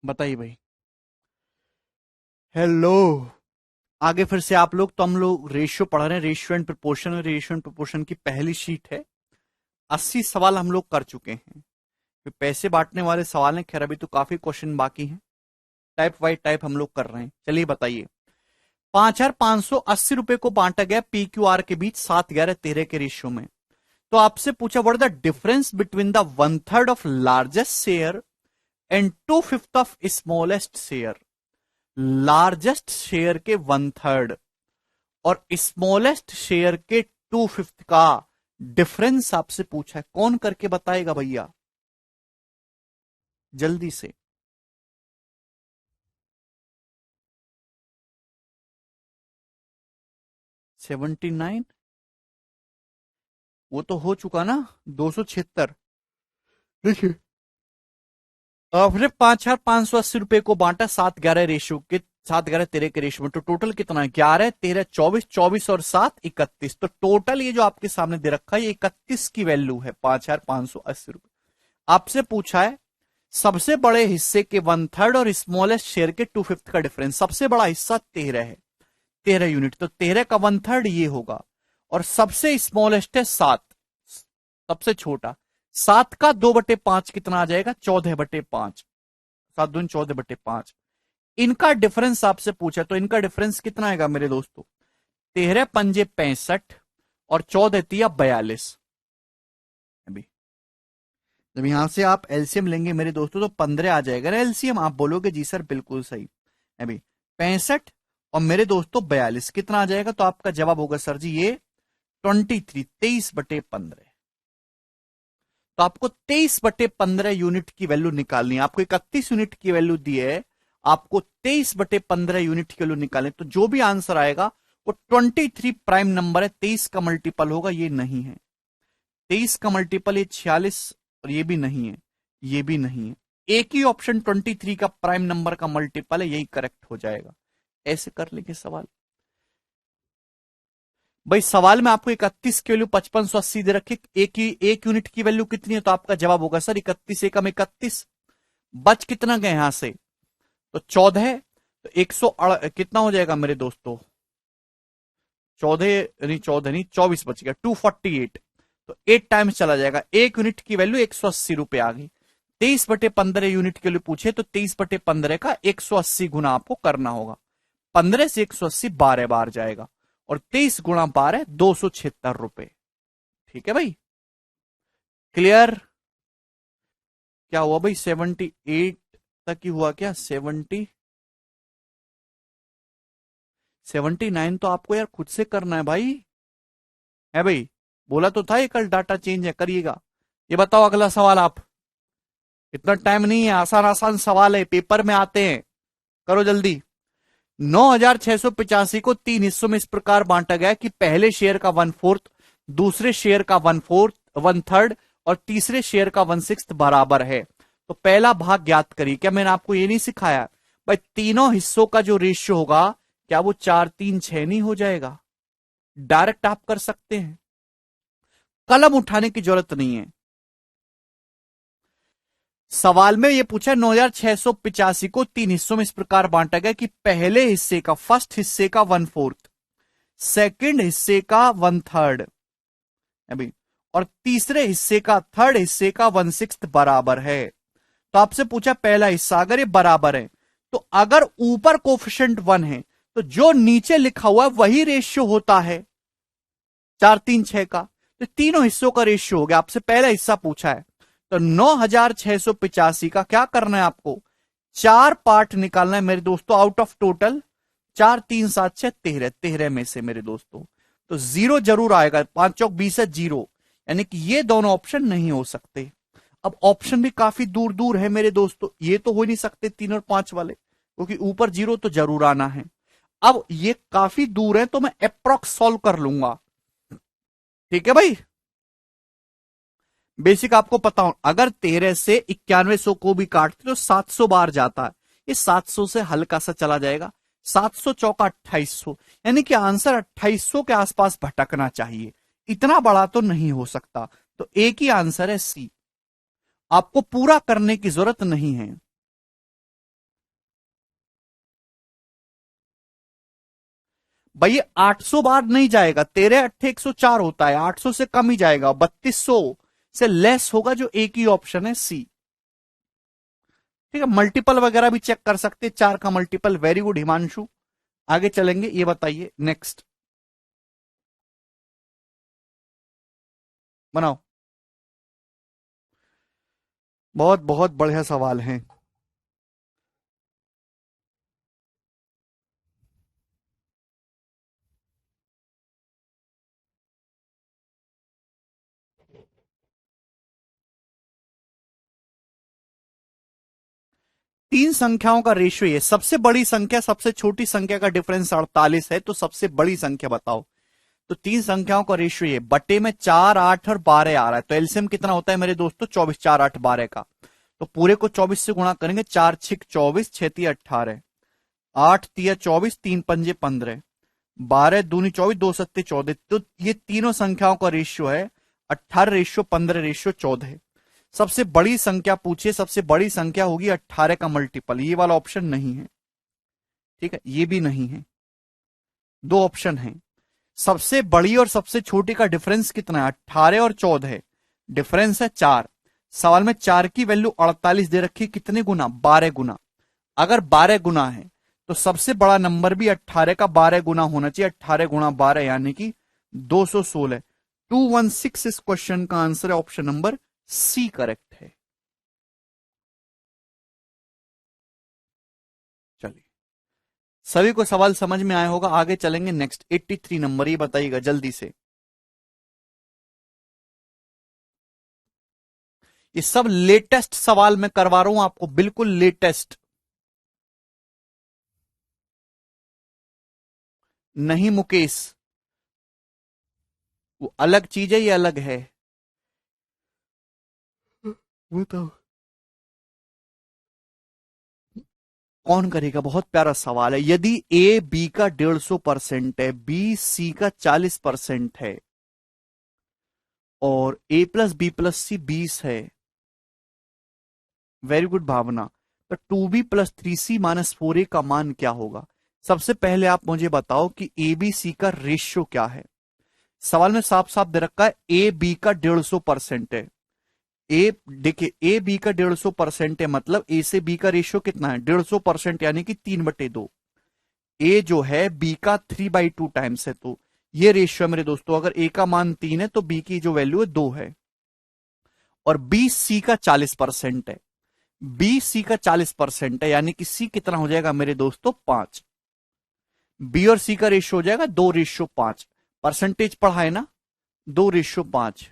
बताइए भाई। हेलो। आगे फिर से आप लोग, तो हम लोग रेशियो पढ़ रहे हैं, ratio and proportion. Ratio and proportion की पहली शीट है। 80 सवाल हम लोग कर चुके हैं। फिर पैसे बांटने वाले सवाल हैं, खैर अभी तो काफी क्वेश्चन बाकी हैं। टाइप वाइज टाइप हम लोग कर रहे हैं। चलिए बताइए। 5,580 रुपए को बांटा गया पी क्यू आर के बीच 7, 11, 13 के रेशियो में। तो आपसे पूछा, what is the difference between the 1/3 of largest share and 2/5 of smallest share. Largest share के 1/3 और स्मॉलेस्ट शेयर के 2/5 का डिफरेंस आपसे पूछा है। कौन करके बताएगा भैया, जल्दी से। 79। वो तो हो चुका ना। 276। देखिए, आपने 5,580 रुपए को बांटा 7, 11 रेशियो के, 7, 11, 13 के रेशियो में। तो टोटल कितना है? 11, 13, 24, 24 और 7, 31। तो टोटल ये जो आपके सामने दे रखा है, ये 31 की वैल्यू है। 5,580 रुपए। आपसे पूछा है सबसे बड़े हिस्से के 1/3 और स्मॉलेस्ट शेयर के 2/5 का डिफरेंस। सबसे बड़ा हिस्सा 13 है, 13 यूनिट। तो 13 का 1/3 ये होगा। और सबसे स्मॉलेस्ट है 7, सबसे छोटा। 7 का 2/5 कितना आ जाएगा? 14/5। 7 दूनी 14/5। इनका डिफरेंस आपसे पूछा, तो इनका डिफरेंस कितना आएगा मेरे दोस्तों? 13 पंजे 65 और 14 तिया 42। अभी जब यहां से आप एलसीएम लेंगे मेरे दोस्तों, तो 15 आ जाएगा ना एलसीएम। आप बोलोगे जी सर बिल्कुल सही। अभी 65 और मेरे दोस्तों 42 कितना आ जाएगा? तो आपका जवाब होगा सर जी ये 23, 23/15। तो आपको 23/15 यूनिट की वैल्यू निकालनी है। आपको 31 यूनिट की वैल्यू दी है, आपको 23/15 यूनिट की वैल्यू निकालनी। तो जो भी आंसर आएगा वो 23 प्राइम नंबर है। 23 का मल्टीपल होगा, ये नहीं है। 23 का मल्टीपल ये 46, और ये भी नहीं है, ये भी नहीं है। एक ही ऑप्शन 23 का प्राइम नंबर का मल्टीपल है, यही करेक्ट हो जाएगा। ऐसे कर लेंगे सवाल। भाई सवाल में आपको 31 की वैल्यू 5580 दे रखी, एक यूनिट की वैल्यू कितनी है? तो आपका जवाब होगा सर 31 एकम 31। बच कितना गए यहां से? तो 14। तो 100 कितना हो जाएगा मेरे दोस्तों? 14 नहीं 24 बच गया, 248। तो 8 टाइम्स चला जाएगा। एक यूनिट की वैल्यू 180 रुपए आ गई। 23/15 यूनिट के लिए पूछे तो 23/15 का 180 गुना आपको करना होगा। 15 से 180 12 बार जाएगा, और 23 × 12 276 रुपए। ठीक है भाई, क्लियर? क्या हुआ भाई? 78 तक ही हुआ क्या? 79 तो आपको यार खुद से करना है भाई। है भाई, बोला तो था ये कल डाटा चेंज है, करिएगा। ये बताओ अगला सवाल आप। इतना टाइम नहीं है, आसान आसान सवाल है, पेपर में आते हैं। करो जल्दी। 9,685 को 3 हिस्सों में इस प्रकार बांटा गया कि पहले शेयर का 1/4, दूसरे शेयर का 1/4, 1/3 और तीसरे शेयर का 1/6 बराबर है। तो पहला भाग ज्ञात करिए। क्या मैंने आपको ये नहीं सिखाया भाई? तीनों हिस्सों का जो रेशियो होगा, क्या वो 4, 3, 6 नहीं हो जाएगा? डायरेक्ट आप कर सकते हैं, कलम उठाने की जरूरत नहीं है। सवाल में ये पूछा 9,685 को 3 हिस्सों में इस प्रकार बांटा गया कि पहले हिस्से का, फर्स्ट हिस्से का 1/4, सेकंड हिस्से का 1/3 अभी, और तीसरे हिस्से का, थर्ड हिस्से का 1/6 बराबर है। तो आपसे पूछा पहला हिस्सा अगर ये बराबर है, तो अगर ऊपर कोफिशिएंट 1 है, तो जो नीचे लिखा हुआ है वही रेशियो होता है 4, 3, 6 का। तो तीनों हिस्सों का रेशियो हो गया। आपसे पहला हिस्सा पूछा है, तो 9,685 का क्या करना है आपको? 4 पार्ट निकालना है मेरे दोस्तों, आउट ऑफ टोटल 4, 3, 7, 6, 13, 13 में से मेरे दोस्तों। तो जीरो जरूर आएगा, 5 चौक 20 है, जीरो। यानी कि ये दोनों ऑप्शन नहीं हो सकते। अब ऑप्शन भी काफी दूर दूर है मेरे दोस्तों, ये तो हो नहीं सकते 3 और 5 वाले, क्योंकि ऊपर जीरो तो जरूर आना है। अब ये काफी दूर है, तो मैं अप्रॉक्स सॉल्व कर लूंगा। ठीक है भाई, बेसिक आपको पता हो। अगर 13 से 9100 को भी काटते तो 700 बार जाता है। ये 700 से हल्का सा चला जाएगा। 700 चौका 2800, यानी कि आंसर 2800 के आसपास भटकना चाहिए। इतना बड़ा तो नहीं हो सकता। तो एक ही आंसर है सी। आपको पूरा करने की जरूरत नहीं है। भाई ये 800 बार नहीं जाएगा, तेरे 104 होता है, 800 से कम ही जाएगा, 3200 से लेस होगा, जो एक ही ऑप्शन है सी। ठीक है, मल्टीपल वगैरह भी चेक कर सकते हैं, 4 का मल्टीपल। वेरी गुड हिमांशु, आगे चलेंगे। ये बताइए नेक्स्ट, बनाओ। बहुत बहुत बढ़िया सवाल है। तीन संख्याओं का रेशियो, ये सबसे बड़ी संख्या सबसे छोटी संख्या का डिफरेंस 48 है, तो सबसे बड़ी संख्या बताओ। तो तीन संख्याओं का रेशियो ये बटे में 4, 8 और 12 आ रहा है, तो एलसीएम कितना होता है मेरे दोस्तों? 24, 4, 8, 12 का। तो पूरे को 24 से गुणा करेंगे, 4 6 24, 6 3 18, 8 3 24, 3 5 15, 12 दूनी 24, 2 7 14। तो ये तीनों संख्याओं का रेशियो है 18:15:14। सबसे बड़ी संख्या पूछिए, सबसे बड़ी संख्या होगी 18 का मल्टीपल, ये वाला ऑप्शन नहीं है। ठीक है, ये भी नहीं है, दो ऑप्शन है। सबसे बड़ी और सबसे छोटी का डिफरेंस कितना है? 18 और 14 है, डिफरेंस है 4। सवाल में 4 की वैल्यू 48 दे रखी है, कितने गुना? 12 गुना। अगर 12 गुना है तो सबसे बड़ा नंबर भी 18 का 12 गुना होना चाहिए, 18 गुना 12 यानी कि 216। 216 इस क्वेश्चन का आंसर है, ऑप्शन नंबर सी करेक्ट है। चलिए, सभी को सवाल समझ में आया होगा, आगे चलेंगे नेक्स्ट। 83 नंबर, ये बताइएगा जल्दी से। ये सब लेटेस्ट सवाल मैं करवा रहा हूं आपको, बिल्कुल लेटेस्ट। नहीं मुकेश, वो अलग चीज है, ये अलग है। बताओ कौन करेगा? बहुत प्यारा सवाल है। यदि ए बी का 150% है, बी सी का 40% है, और ए प्लस बी प्लस सी 20 है, वेरी गुड भावना, तो 2b+3c-4a का मान क्या होगा? सबसे पहले आप मुझे बताओ कि ए बी सी का रेशियो क्या है। सवाल में साफ साफ दे रखा है ए बी का 150% है। ए देखिए, ए बी का 150% है, मतलब ए से बी का रेशियो कितना है? 150%, यानी कि 3/2। ए जो है बी का 3/2 टाइम्स है, तो ये रेशियो है मेरे दोस्तों। अगर ए का मान 3 है तो बी की जो वैल्यू है 2 है। और बी सी का 40% है, बी सी का 40% है, यानी कि सी कितना हो जाएगा मेरे दोस्तों? 5। बी और सी का रेशियो हो जाएगा 2:5। परसेंटेज पढ़ा है ना, 2:5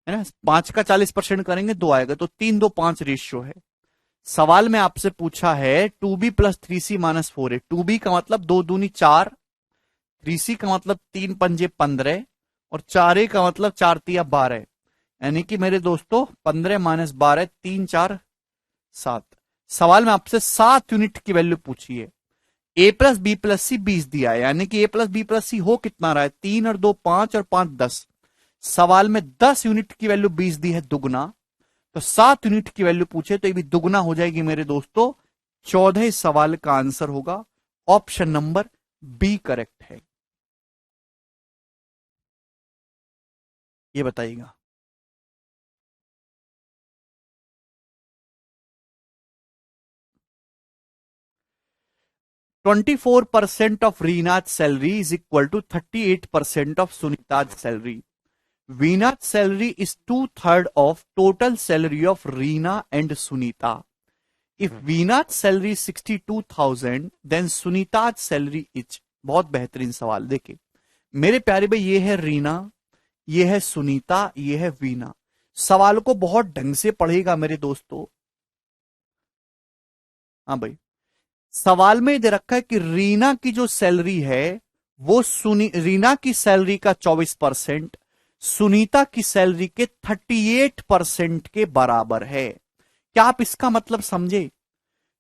है ना। 5 का 40% करेंगे 2 आएगा, तो 3:2:5 रेशियो है। सवाल में आपसे पूछा है 2b+3c-4 है। 2b का मतलब 2 दूनी 4, 3c का मतलब 3 पंजे 15, और 4a का मतलब 4 तिया 12, यानी कि मेरे दोस्तों 15 - 12, 3 4 7। सवाल में आपसे 7 यूनिट की वैल्यू पूछी है। ए प्लस बी प्लस सी 20 दिया है, यानी कि ए प्लस बी प्लस सी हो कितना रहा है? 3 और 2 5 और 5 10। सवाल में 10 यूनिट की वैल्यू 20 दी है, दुगना। तो 7 यूनिट की वैल्यू पूछे तो ये भी दुगना हो जाएगी मेरे दोस्तों। 14 सवाल का आंसर होगा ऑप्शन नंबर बी करेक्ट है। ये बताइएगा। 24% of Reena's salary is equal to 38% of Sunita's salary. Veena's salary is 2/3 of total salary of Reena and Sunita. If Veena's salary is 62,000, then Sunita's salary is। बहुत बेहतरीन सवाल। देखिए मेरे प्यारे भाई, ये है रीना, ये है सुनीता, ये है वीना। सवाल को बहुत ढंग से पढ़ेगा मेरे दोस्तों। हाँ भाई, सवाल में दे रखा है कि रीना की जो सैलरी है वो रीना की सैलरी का 24% सुनीता की सैलरी के 38% के बराबर है। क्या आप इसका मतलब समझे?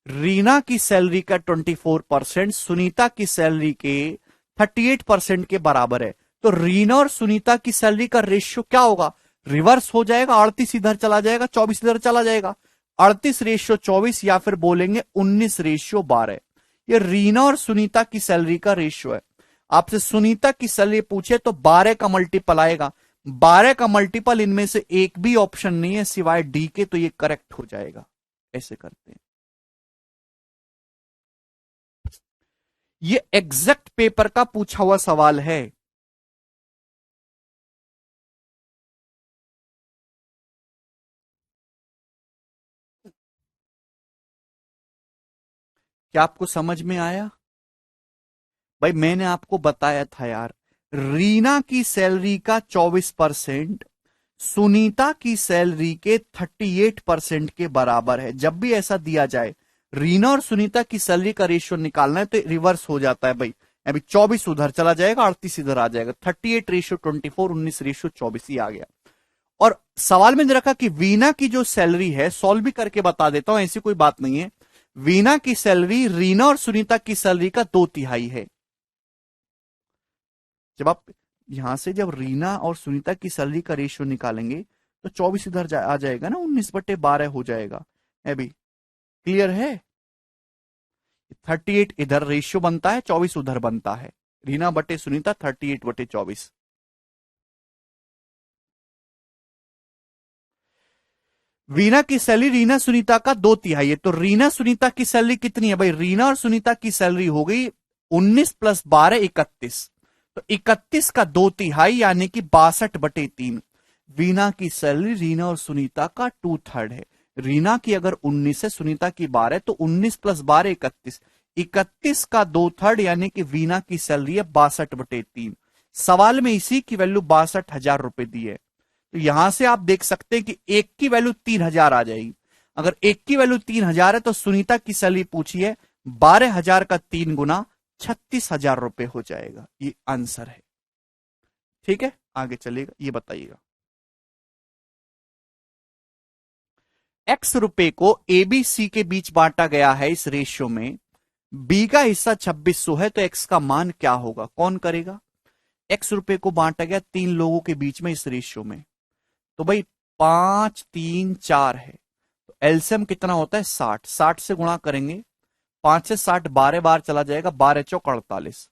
रीना की सैलरी का 24% सुनीता की सैलरी के 38% के बराबर है, तो रीना और सुनीता की सैलरी का रेशियो क्या होगा? रिवर्स हो जाएगा, 38 इधर चला जाएगा, 24 इधर चला जाएगा। 38:24, या फिर बोलेंगे 19:12। ये रीना और सुनीता की सैलरी का रेशियो है। आपसे सुनीता की सैलरी पूछे तो 12 का मल्टीपल आएगा। 12 का मल्टीपल इनमें से एक भी ऑप्शन नहीं है सिवाय डी के, तो ये करेक्ट हो जाएगा। ऐसे करते हैं। ये एग्जैक्ट पेपर का पूछा हुआ सवाल है। क्या आपको समझ में आया? भाई मैंने आपको बताया था यार, रीना की सैलरी का 24% सुनीता की सैलरी के 38% के बराबर है। जब भी ऐसा दिया जाए, रीना और सुनीता की सैलरी का रेशियो निकालना है तो रिवर्स हो जाता है भाई। अभी 24 उधर चला जाएगा, 38 इधर आ जाएगा। 38:24, 19:24 ही आ गया। और सवाल में रखा कि वीना की जो सैलरी है, सॉल्व भी करके बता देता हूं, ऐसी कोई बात नहीं है। वीना की सैलरी रीना और सुनीता की सैलरी का 2/3 है। जब आप यहां से जब रीना और सुनीता की सैलरी का रेशियो निकालेंगे तो 24 इधर आ जाएगा ना, 19/12 हो जाएगा। अभी क्लियर है? 38 इधर रेशियो बनता है, 24 उधर बनता है। रीना बटे सुनीता 38/24। वीना की सैलरी रीना सुनीता का 2/3 है, तो रीना सुनीता की सैलरी कितनी है भाई? रीना और सुनीता की सैलरी हो गई 19 + 12 31। तो 31 का 2/3 यानी कि 62/3। वीना की सैलरी रीना और सुनीता का 2/3 है। रीना की अगर 19 है, सुनीता की 12 तो 19 + 12 31। 31 का 2/3 यानी कि वीना की सैलरी है 62/3। सवाल में इसी की वैल्यू 62,000 रुपए दी है। तो यहां से आप देख सकते हैं कि एक की वैल्यू 3,000 आ जाएगी। अगर एक की वैल्यू 3,000 है तो सुनीता की सैलरी पूछी है 12,000 का 3 गुना 36,000 रुपए हो जाएगा। ये आंसर है। ठीक है, आगे चलेगा, ये बताइएगा। x रुपए को ए बी सी के बीच बांटा गया है इस रेशियो में। बी का हिस्सा 2600 है तो एक्स का मान क्या होगा? कौन करेगा? x रुपए को बांटा गया 3 लोगों के बीच में इस रेशियो में। तो भाई 5 3 4 है, तो एलसीएम कितना होता है? 60। 60 से गुणा करेंगे, 5 से 60 12 बार चला जाएगा, 12 चौक 48।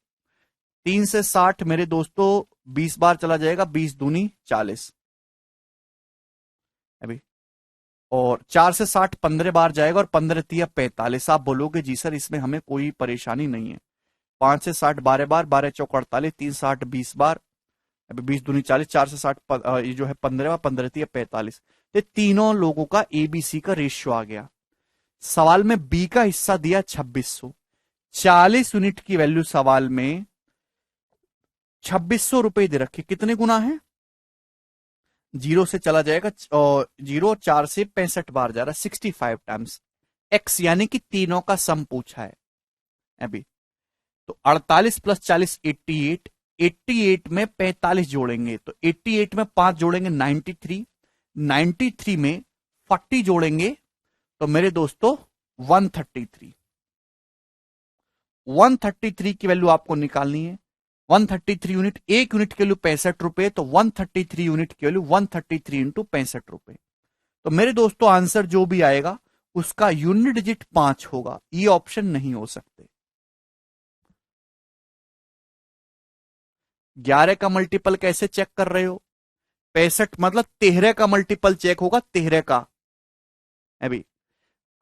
3 से 60 मेरे दोस्तों 20 बार चला जाएगा, 20 दूनी 40। अभी और 4 से 60 15 बार जाएगा और 15 तिया 45। आप बोलोगे जी सर इसमें हमें कोई परेशानी नहीं है। 5 से 60 12 बार, 12 चौक 48, 3 60 20 बार, अभी 20 दूनी 40, 4 से 60 ये जो है 15, 15 तिया 45। ये तीनों लोगों का एबीसी का रेशियो आ गया। सवाल में बी का हिस्सा दिया 2600। 40 यूनिट की वैल्यू सवाल में 2600 रुपए दे रखे, कितने गुना है? जीरो से चला जाएगा और जीरो 4 से 65 बार जा रहा है, 65 टाइम्स एक्स, यानी कि तीनों का सम पूछा है अभी। तो 48 + 40 88। 88 में 45 जोड़ेंगे तो 88 में 5 जोड़ेंगे 93। 93 में 40 जोड़ेंगे तो मेरे दोस्तों 133। 133 की वैल्यू आपको निकालनी है। 133 यूनिट, एक यूनिट की वैल्यू 65 रुपए, तो 133 यूनिट की वैल्यू 133 इंटू 65 रुपए। तो मेरे दोस्तों आंसर जो भी आएगा उसका यूनिट डिजिट 5 होगा, ये ऑप्शन नहीं हो सकते। 11 का मल्टीपल कैसे चेक कर रहे हो? 65 मतलब 13 का मल्टीपल चेक होगा, 13 का। अभी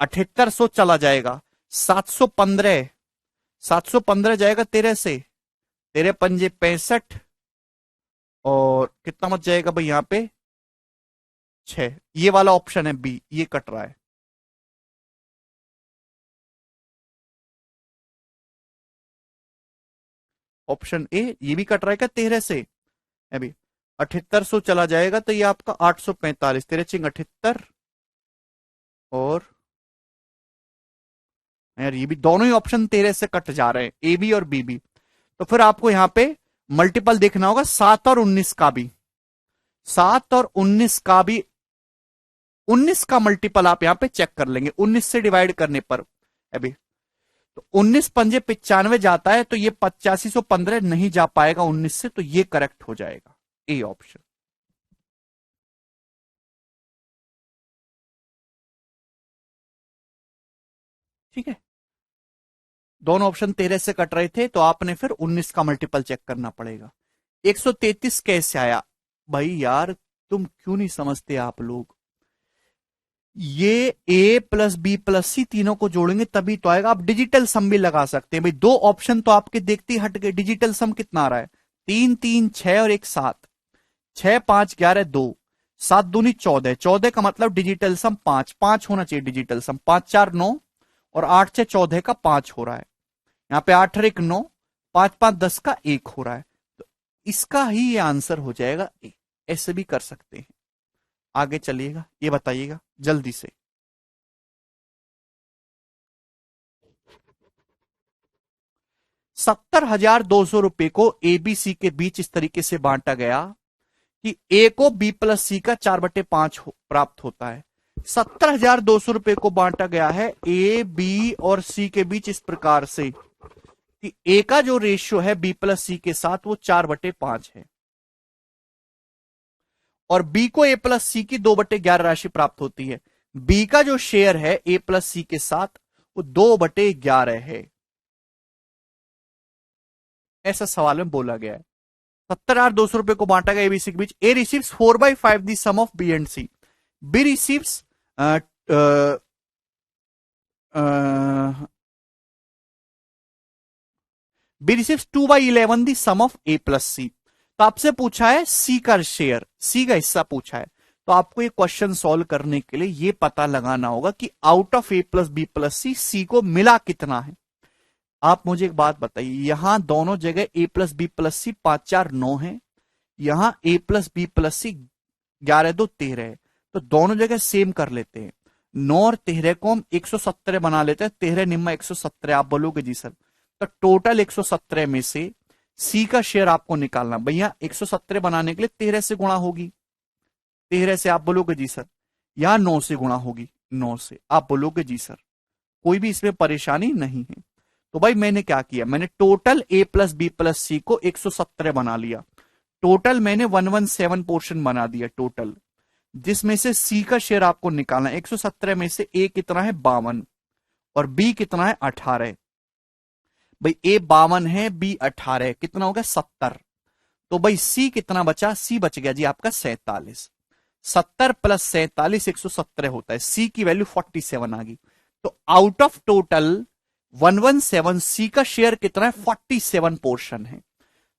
7800 चला जाएगा, 715। 715 जाएगा 13 से, 13 पंजे 65, और कितना मत जाएगा भाई यहां पे? 6। ये वाला ऑप्शन है बी, ये कट रहा है। ऑप्शन ए ये भी कट रहा है क्या 13 से? अभी 7800 चला जाएगा तो ये आपका 845, 13 चिंग 78। और यार ये भी दोनों ही ऑप्शन 13 से कट जा रहे हैं, ए बी और बी भी। तो फिर आपको यहां पे मल्टीपल देखना होगा 7 और 19 का भी। 7 और 19 का भी, 19 का मल्टीपल आप यहां पे चेक कर लेंगे 19 से डिवाइड करने पर। अभी तो 19 पंजे 95 जाता है, तो ये 8515 नहीं जा पाएगा 19 से, तो ये करेक्ट हो जाएगा, ए ऑप्शन। ठीक है, दोनों ऑप्शन 13 से कट रहे थे, तो आपने फिर 19 का मल्टीपल चेक करना पड़ेगा। 133 कैसे आया? भाई यार तुम क्यों नहीं समझते आप लोग, ये ए प्लस बी प्लस सी तीनों को जोड़ेंगे तभी तो आएगा। आप डिजिटल सम भी लगा सकते हैं भाई, दो ऑप्शन तो आपके देखते ही हट गए। डिजिटल सम कितना आ रहा है? 3 3 6 और 1 7, 6 5 11 2, 7 दूनी 14, 14 का मतलब डिजिटल सम 5, 5 होना चाहिए डिजिटल सम। 5 4 9 और 8 6 14 का 5 हो रहा है। यहां पे 8 और 1 9, 5 5 10 का 1 हो रहा है, तो इसका ही ये आंसर हो जाएगा ए। ऐसे भी कर सकते हैं। आगे चलिएगा, ये बताइएगा जल्दी से। 70,200 रुपए को एबीसी के बीच इस तरीके से बांटा गया कि ए को बी प्लस सी का 4/5 प्राप्त होता है। 70,200 रुपए को बांटा गया है ए बी और सी के बीच इस प्रकार से कि ए का जो रेशियो है बी प्लस सी के साथ वो 4/5 है, और बी को ए प्लस सी की 2/11 राशि प्राप्त होती है। बी का जो शेयर है ए प्लस सी के साथ वो 2/11 है, ऐसा सवाल में बोला गया है। 70,200 रुपए को बांटा गया एबीसी के बीच। A receives 4/5 the sum of B and C. B receives B receives 2/11 the sum of A plus C. तो आपसे पूछा है सी का शेयर, सी का हिस्सा पूछा है, तो आपको ये क्वेश्चन सॉल्व करने के लिए ये पता लगाना होगा कि out of A plus B plus C, C को मिला कितना है। आप मुझे एक बात बताइए, यहां दोनों जगह ए प्लस बी प्लस सी 5 4 9 है, यहां ए प्लस बी प्लस सी 11 2 13 है, तो दोनों जगह सेम कर लेते हैं। 9 और 13 को हम 117 बना लेते हैं, 13 निम्मा 117। आप बोलोगे जी सर, तो टोटल 117 में से सी का शेयर आपको निकालना। भैया 117 बनाने के लिए 13 से गुणा होगी, 13 से। आप बोलोगे जी सर, यहां 9 से गुणा होगी, 9 से। आप बोलोगे जी सर, कोई भी इसमें परेशानी नहीं है। तो भाई मैंने क्या किया, मैंने total A plus B plus सी को 117 बना लिया, टोटल मैंने 117 पोर्शन बना दिया टोटल, जिसमें से सी का शेयर आपको निकालना है। 117 में से ए कितना है 52 और बी कितना है 18। भाई ए 52 है, बी 18 है, कितना हो गया 70। तो भाई सी कितना बचा, सी बच गया जी आपका 47। 70 प्लस 47 117 होता है, सी की वैल्यू 47 आ गई। तो आउट ऑफ टोटल 117 सी का शेयर कितना है 47 पोर्शन है,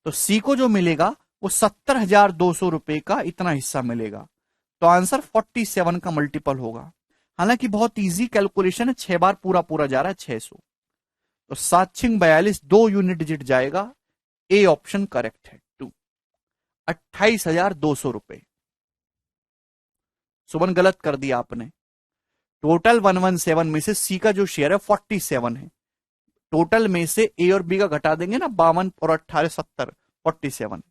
तो सी को जो मिलेगा वो 70,200 रुपए का इतना हिस्सा मिलेगा। तो आंसर 47 का मल्टीपल होगा। हालांकि बहुत इजी कैलकुलेशन है, 6 बार पूरा पूरा जा रहा है 600, तो 7 6 42 2 यूनिट डिजिट जाएगा। ए ऑप्शन करेक्ट है 2। 28,200 रुपए। सुमन गलत कर दिया आपने। टोटल 117 में से सी का जो शेयर है 47 है, टोटल में से ए और बी का घटा देंगे ना, 52 और 18 70, 47।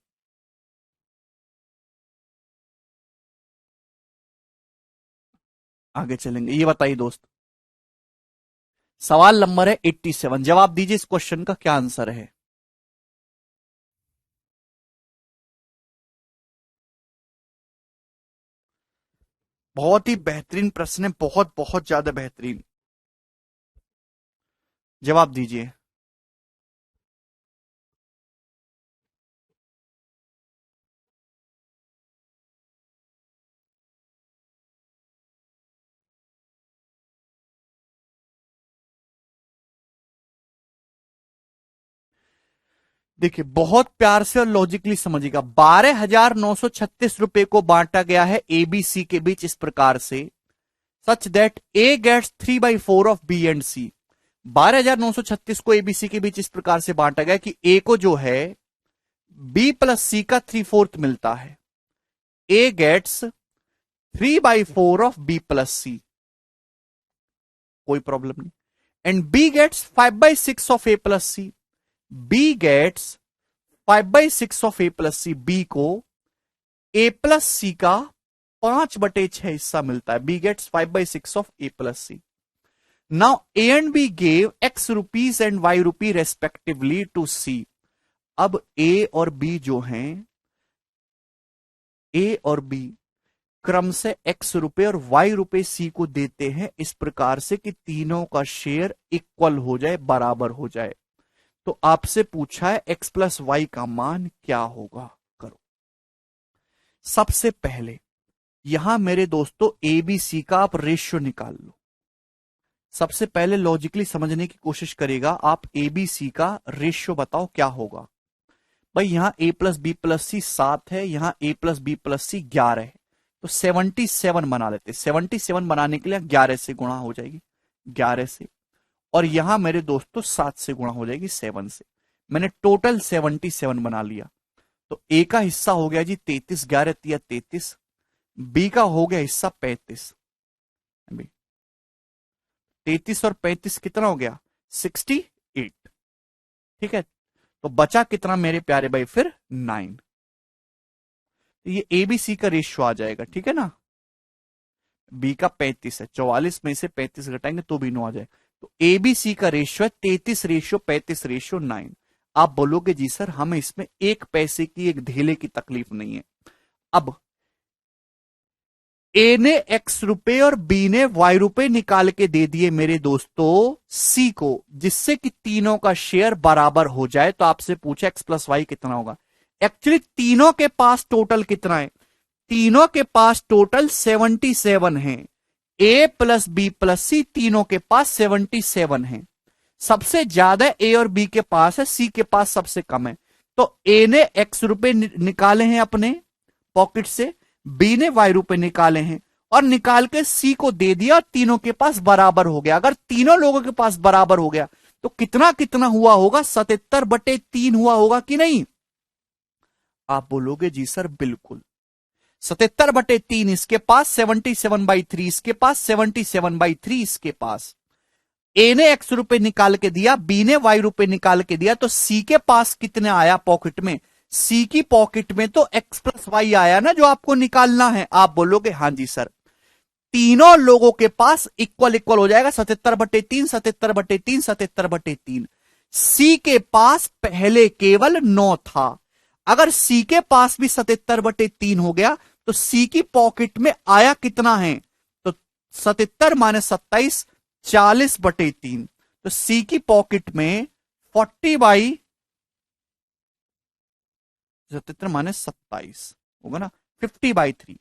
आगे चलेंगे, ये बताइए दोस्त। सवाल नंबर है 87, जवाब दीजिए इस क्वेश्चन का क्या आंसर है। बहुत ही बेहतरीन प्रश्न है, बहुत बहुत ज्यादा बेहतरीन। जवाब दीजिए। देखिए बहुत प्यार से और लॉजिकली समझिएगा। 12,936 रुपए को बांटा गया है एबीसी के बीच इस प्रकार से, such that A gets 3/4 of B and C. 12,936 को एबीसी के बीच इस प्रकार से बांटा गया कि ए को जो है बी प्लस सी का 3/4 मिलता है। A gets 3/4 of B plus C, कोई प्रॉब्लम नहीं। And B gets 5/6 of A plus C. B gets 5/6 of A plus C, B को ए प्लस सी का 5/6 हिस्सा मिलता है। B gets 5/6 of A plus C. Now A and B gave X rupees and Y rupee respectively to C. अब A और B जो हैं, ए और बी क्रम से x रुपए और y रुपए C को देते हैं इस प्रकार से कि तीनों का शेयर इक्वल हो जाए, बराबर हो जाए। तो आपसे पूछा है x प्लस वाई का मान क्या होगा। करो। सबसे पहले यहां मेरे दोस्तों ABC का आप रेशियो निकाल लो। सबसे पहले लॉजिकली समझने की कोशिश करेगा आप। ABC का रेशियो बताओ क्या होगा। भाई यहां A प्लस बी प्लस सी 7 है, यहां A प्लस बी प्लस सी 11 है, तो 77 बना लेते। 77 बनाने के लिए 11 से गुणा हो जाएगी, 11 से, और यहां मेरे दोस्तों 7 से गुणा हो जाएगी 7 से। मैंने टोटल 77 बना लिया। तो A का हिस्सा हो गया जी 33, 11 तिया 33। B का हो गया हिस्सा 35। 33 और 35 कितना हो गया 68। ठीक है, तो बचा कितना मेरे प्यारे भाई फिर 9। तो ये ABC का रेशियो आ जाएगा। ठीक है ना, B का 35 है, 44 में से 35 घटाएंगे तो भी 9 आ जाए। तो ABC का रेशियो है 33 रेशियो 35 रेशियो 9। आप बोलोगे जी सर हमें इसमें एक पैसे की, एक धेले की तकलीफ नहीं है। अब A ने x रुपए और B ने y रुपए निकाल के दे दिए मेरे दोस्तों C को, जिससे कि तीनों का शेयर बराबर हो जाए। तो आपसे पूछा x प्लस वाई कितना होगा। एक्चुअली तीनों के पास टोटल कितना है, तीनों के पास टोटल 77 है। A प्लस बी प्लस सी तीनों के पास 77 है। सबसे ज्यादा A और B के पास है, C के पास सबसे कम है। तो A ने x रुपए निकाले हैं अपने पॉकेट से, B ने y रुपए निकाले हैं और निकाल के C को दे दिया, तीनों के पास बराबर हो गया। अगर तीनों लोगों के पास बराबर हो गया तो कितना कितना हुआ होगा, 77/3 हुआ होगा कि नहीं। आप बोलोगे जी सर बिल्कुल 77/3 इसके पास, 77/3 इसके पास, 77/3 इसके पास। A ने x रुपए निकाल के दिया, B ने y रुपए निकाल के दिया, तो C के पास कितने आया पॉकेट में, C की पॉकेट में तो x प्लस वाई आया ना जो आपको निकालना है। आप बोलोगे हां जी सर, तीनों लोगों के पास इक्वल इक्वल हो जाएगा, 77/3 77/3 77/3। C के पास पहले केवल 9 था। अगर C के पास भी 77/3 हो गया तो C की पॉकेट में आया कितना है, तो 77 माइनस 27 40/3। तो C की पॉकेट में 40/77 माइनस 27 होगा ना, 50/3।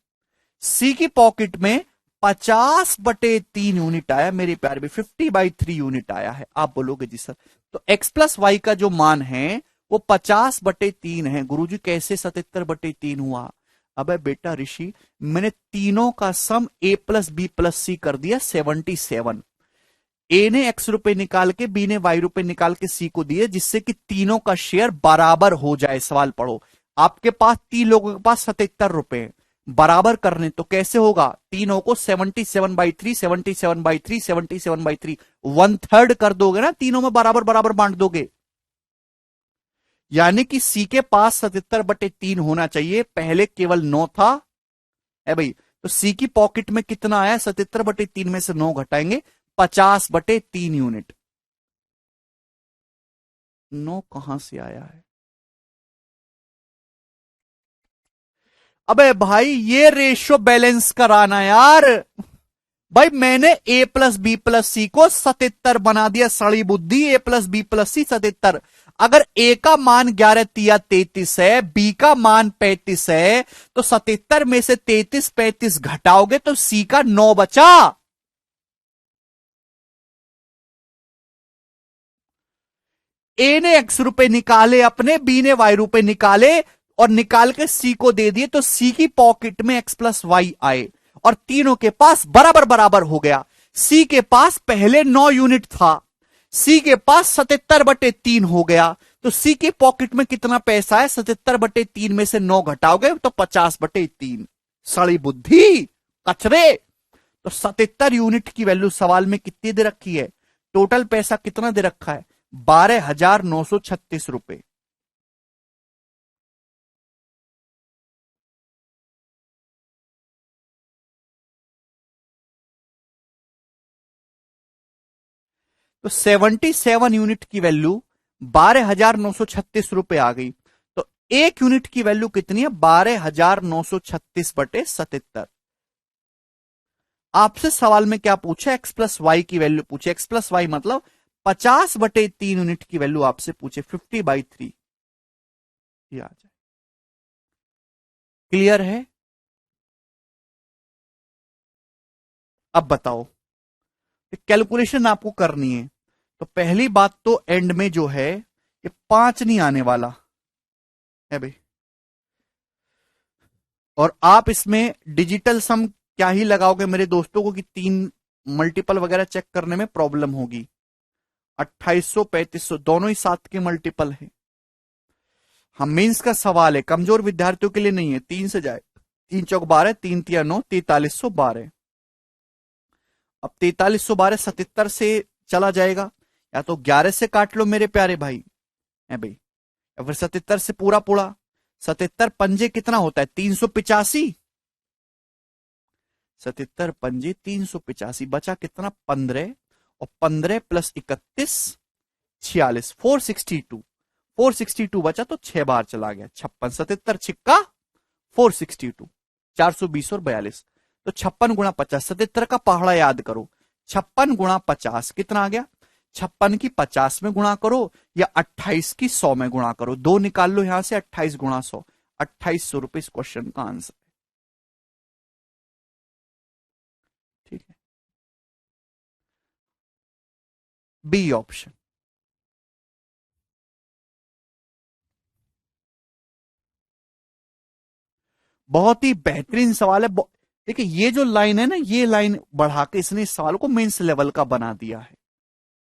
C की पॉकेट में 50/3 यूनिट आया मेरे प्यारे भी, 50/3 यूनिट आया है। आप बोलोगे जी सर तो x प्लस वाई का जो मान है वो 50/3 है। गुरुजी कैसे 77/3 हुआ। अबे बेटा ऋषि, मैंने तीनों का सम A प्लस बी प्लस सी कर दिया 77। A ने x रुपए निकाल के, B ने y रुपए निकाल के C को दिए, जिससे कि तीनों का शेयर बराबर हो जाए। सवाल पढ़ो, आपके पास 3 लोगों के पास 77 रुपए बराबर करने तो कैसे होगा, तीनों को 77/3 77/3 77/3 1/3 कर दोगे ना, तीनों में बराबर बराबर बांट दोगे। यानी कि C के पास 77/3 होना चाहिए, पहले केवल 9 था है भाई। तो C की पॉकेट में कितना आया, 77/3 में से 9 घटाएंगे 50/3 यूनिट। 9 कहां से आया है। अबे भाई ये रेशियो बैलेंस कराना यार। भाई मैंने A प्लस बी प्लस सी को 77 बना दिया, सड़ी बुद्धि। A प्लस बी प्लस सी 77। अगर A का मान 11 तिया 33 है, B का मान 35 है, तो 77 में से 33 35 घटाओगे तो C का 9 बचा। A ने x रुपए निकाले अपने, B ने y रुपए निकाले और निकाल के C को दे दिए, तो C की पॉकेट में x प्लस वाई आए और तीनों के पास बराबर बराबर हो गया। C के पास पहले 9 यूनिट था, C के पास 77/3 हो गया, तो C की पॉकेट में कितना पैसा है, 77/3 में से 9 घटाओगे तो 50/3। सड़ी बुद्धि कचरे। तो 77 यूनिट की वैल्यू सवाल में कितनी दे रखी है, टोटल पैसा कितना दे रखा है, 12,936 रुपए। तो 77 यूनिट की वैल्यू 12,936 रुपए आ गई। तो एक यूनिट की वैल्यू कितनी है, 12,936/77। आपसे सवाल में क्या पूछा, एक्स प्लस वाई की वैल्यू पूछे। एक्स प्लस वाई मतलब 50/3 यूनिट की वैल्यू आपसे पूछे, 50/3 ये आ जाए। क्लियर है? अब बताओ, कैलकुलेशन आपको करनी है। तो पहली बात तो एंड में जो है ये 5 नहीं आने वाला है भाई, और आप इसमें डिजिटल सम क्या ही लगाओगे मेरे दोस्तों को कि 3 मल्टीपल वगैरह चेक करने में प्रॉब्लम होगी। 2800 3500 दोनों ही 7 के मल्टीपल है। हम मेंस का सवाल है, कमजोर विद्यार्थियों के लिए नहीं है। 3 से जाए, 3 चौक 12, 3 तिया 9, 4312। अब 4312 77 से चला जाएगा, या तो 11 से काट लो मेरे प्यारे भाई, है भाई, या फिर 77 से पूरा पूरा। 77 पंजे कितना होता है, 385। 77 पंजे 385, बचा कितना, 15। और 15 प्लस 31 46, 462। 462 बचा तो 6 बार चला गया, 56। 77 छिक्का 462, 420 और 42। तो 56 × 50, 77 का पहाड़ा याद करो। 56 × 50 कितना आ गया, 56 की 50 में गुणा करो या 28 की 100 में गुणा करो, दो निकाल लो यहां से। 28 × 100, 2800 रुपए इस क्वेश्चन का आंसर। ठीक है, बी ऑप्शन। बहुत ही बेहतरीन सवाल है। देखिए ये जो लाइन है ना, ये लाइन बढ़ा के इसने इस सवाल को मेंस लेवल का बना दिया है।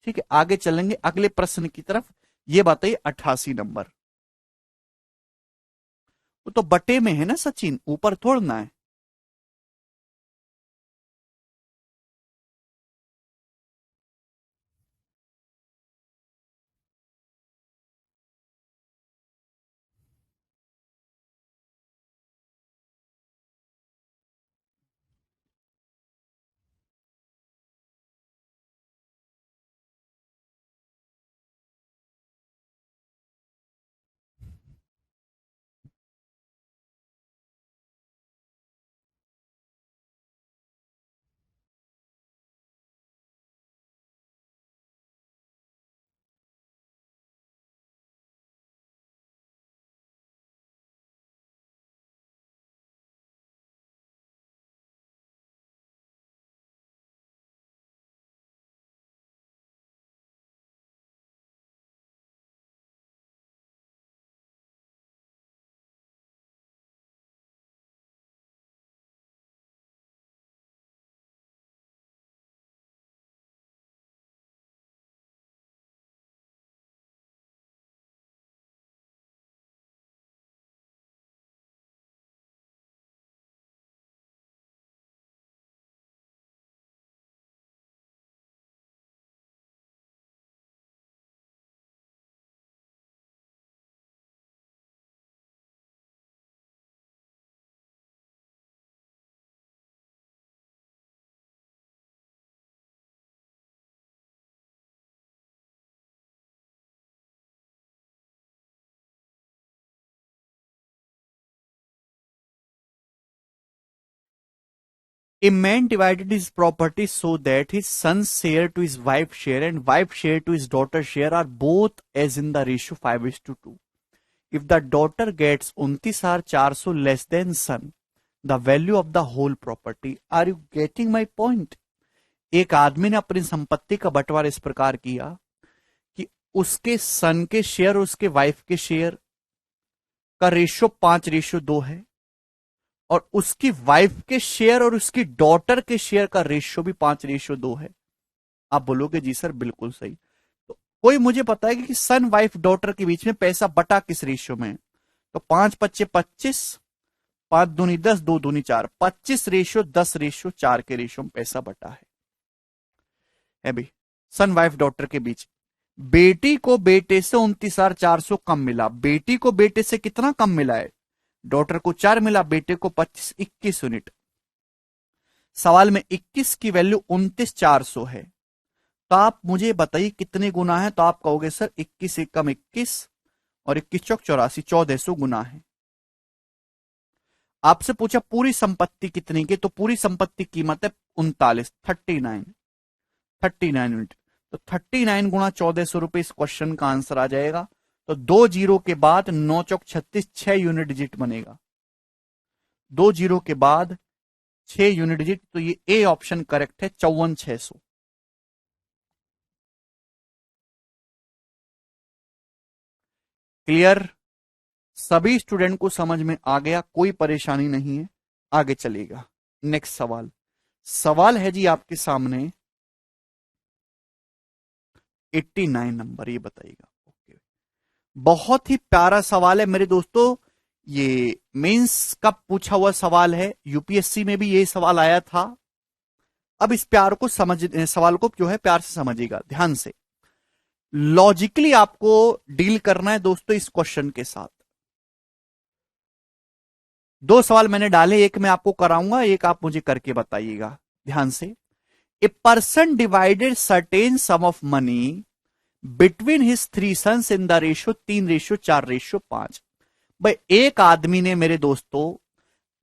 ठीक है, आगे चलेंगे अगले प्रश्न की तरफ। ये बताइए 88 नंबर, वो तो बटे में है ना सचिन, ऊपर थोड़ना है। A man divided his property so that his son's share to his wife's share and wife's share to his daughter's share are both as in the ratio 5:2. If the daughter gets 29,400 less than son, the value of the whole property. Are you getting my point? एक आदमी ने अपनी संपत्ति का बंटवारा इस प्रकार किया कि उसके सन के शेयर और उसके वाइफ के शेयर का रेशियो 5:2 है, और उसकी वाइफ के शेयर और उसकी डॉटर के शेयर का रेशियो भी 5:2 है। आप बोलोगे जी सर बिल्कुल सही। तो कोई मुझे बताएगा कि सन वाइफ डॉटर के बीच में पैसा बटा किस रेशियो में? तो 5×5 = 25, 5×2 = 10, 2×2 = 4, 25:10:4 के रेशियो में पैसा बटा है भाई, सन वाइफ डॉटर के बीच। बेटी को बेटे से 29,400 कम मिला। बेटी को बेटे से कितना कम मिला है? डॉटर को 4 मिला, बेटे को 25, 21 यूनिट। सवाल में 21 की वैल्यू 29,400 है, तो आप मुझे बताइए कितने गुना है? तो आप कहोगे सर 21 एकम 21 और 21 चौक 84, 1400 गुना है। आपसे पूछा पूरी संपत्ति कितनी की, तो पूरी संपत्ति कीमत है 39, 39 यूनिट। तो 39 गुणा 1400 रुपए इस क्वेश्चन का आंसर आ जाएगा। तो 2 जीरो के बाद 9 चौक 36, 6 यूनिट डिजिट बनेगा। 2 जीरो के बाद 6 यूनिट डिजिट, तो ये ए ऑप्शन करेक्ट है, 54,600। क्लियर? सभी स्टूडेंट को समझ में आ गया, कोई परेशानी नहीं है, आगे चलेगा। नेक्स्ट सवाल, सवाल है जी आपके सामने 89 नंबर, ये बताइएगा। ओके, बहुत ही प्यारा सवाल है मेरे दोस्तों, ये मेंस का पूछा हुआ सवाल है, यूपीएससी में भी ये सवाल आया था। अब इस प्यार को सवाल को जो है प्यार से समझिएगा, ध्यान से। लॉजिकली आपको डील करना है दोस्तों इस क्वेश्चन के साथ। 2 सवाल मैंने डाले, एक मैं आपको कराऊंगा, एक आप मुझे करके बताइएगा ध्यान से। A person divided certain sum of money between his 3 sons in the ratio 3:4:5। भाई एक आदमी ने मेरे दोस्तों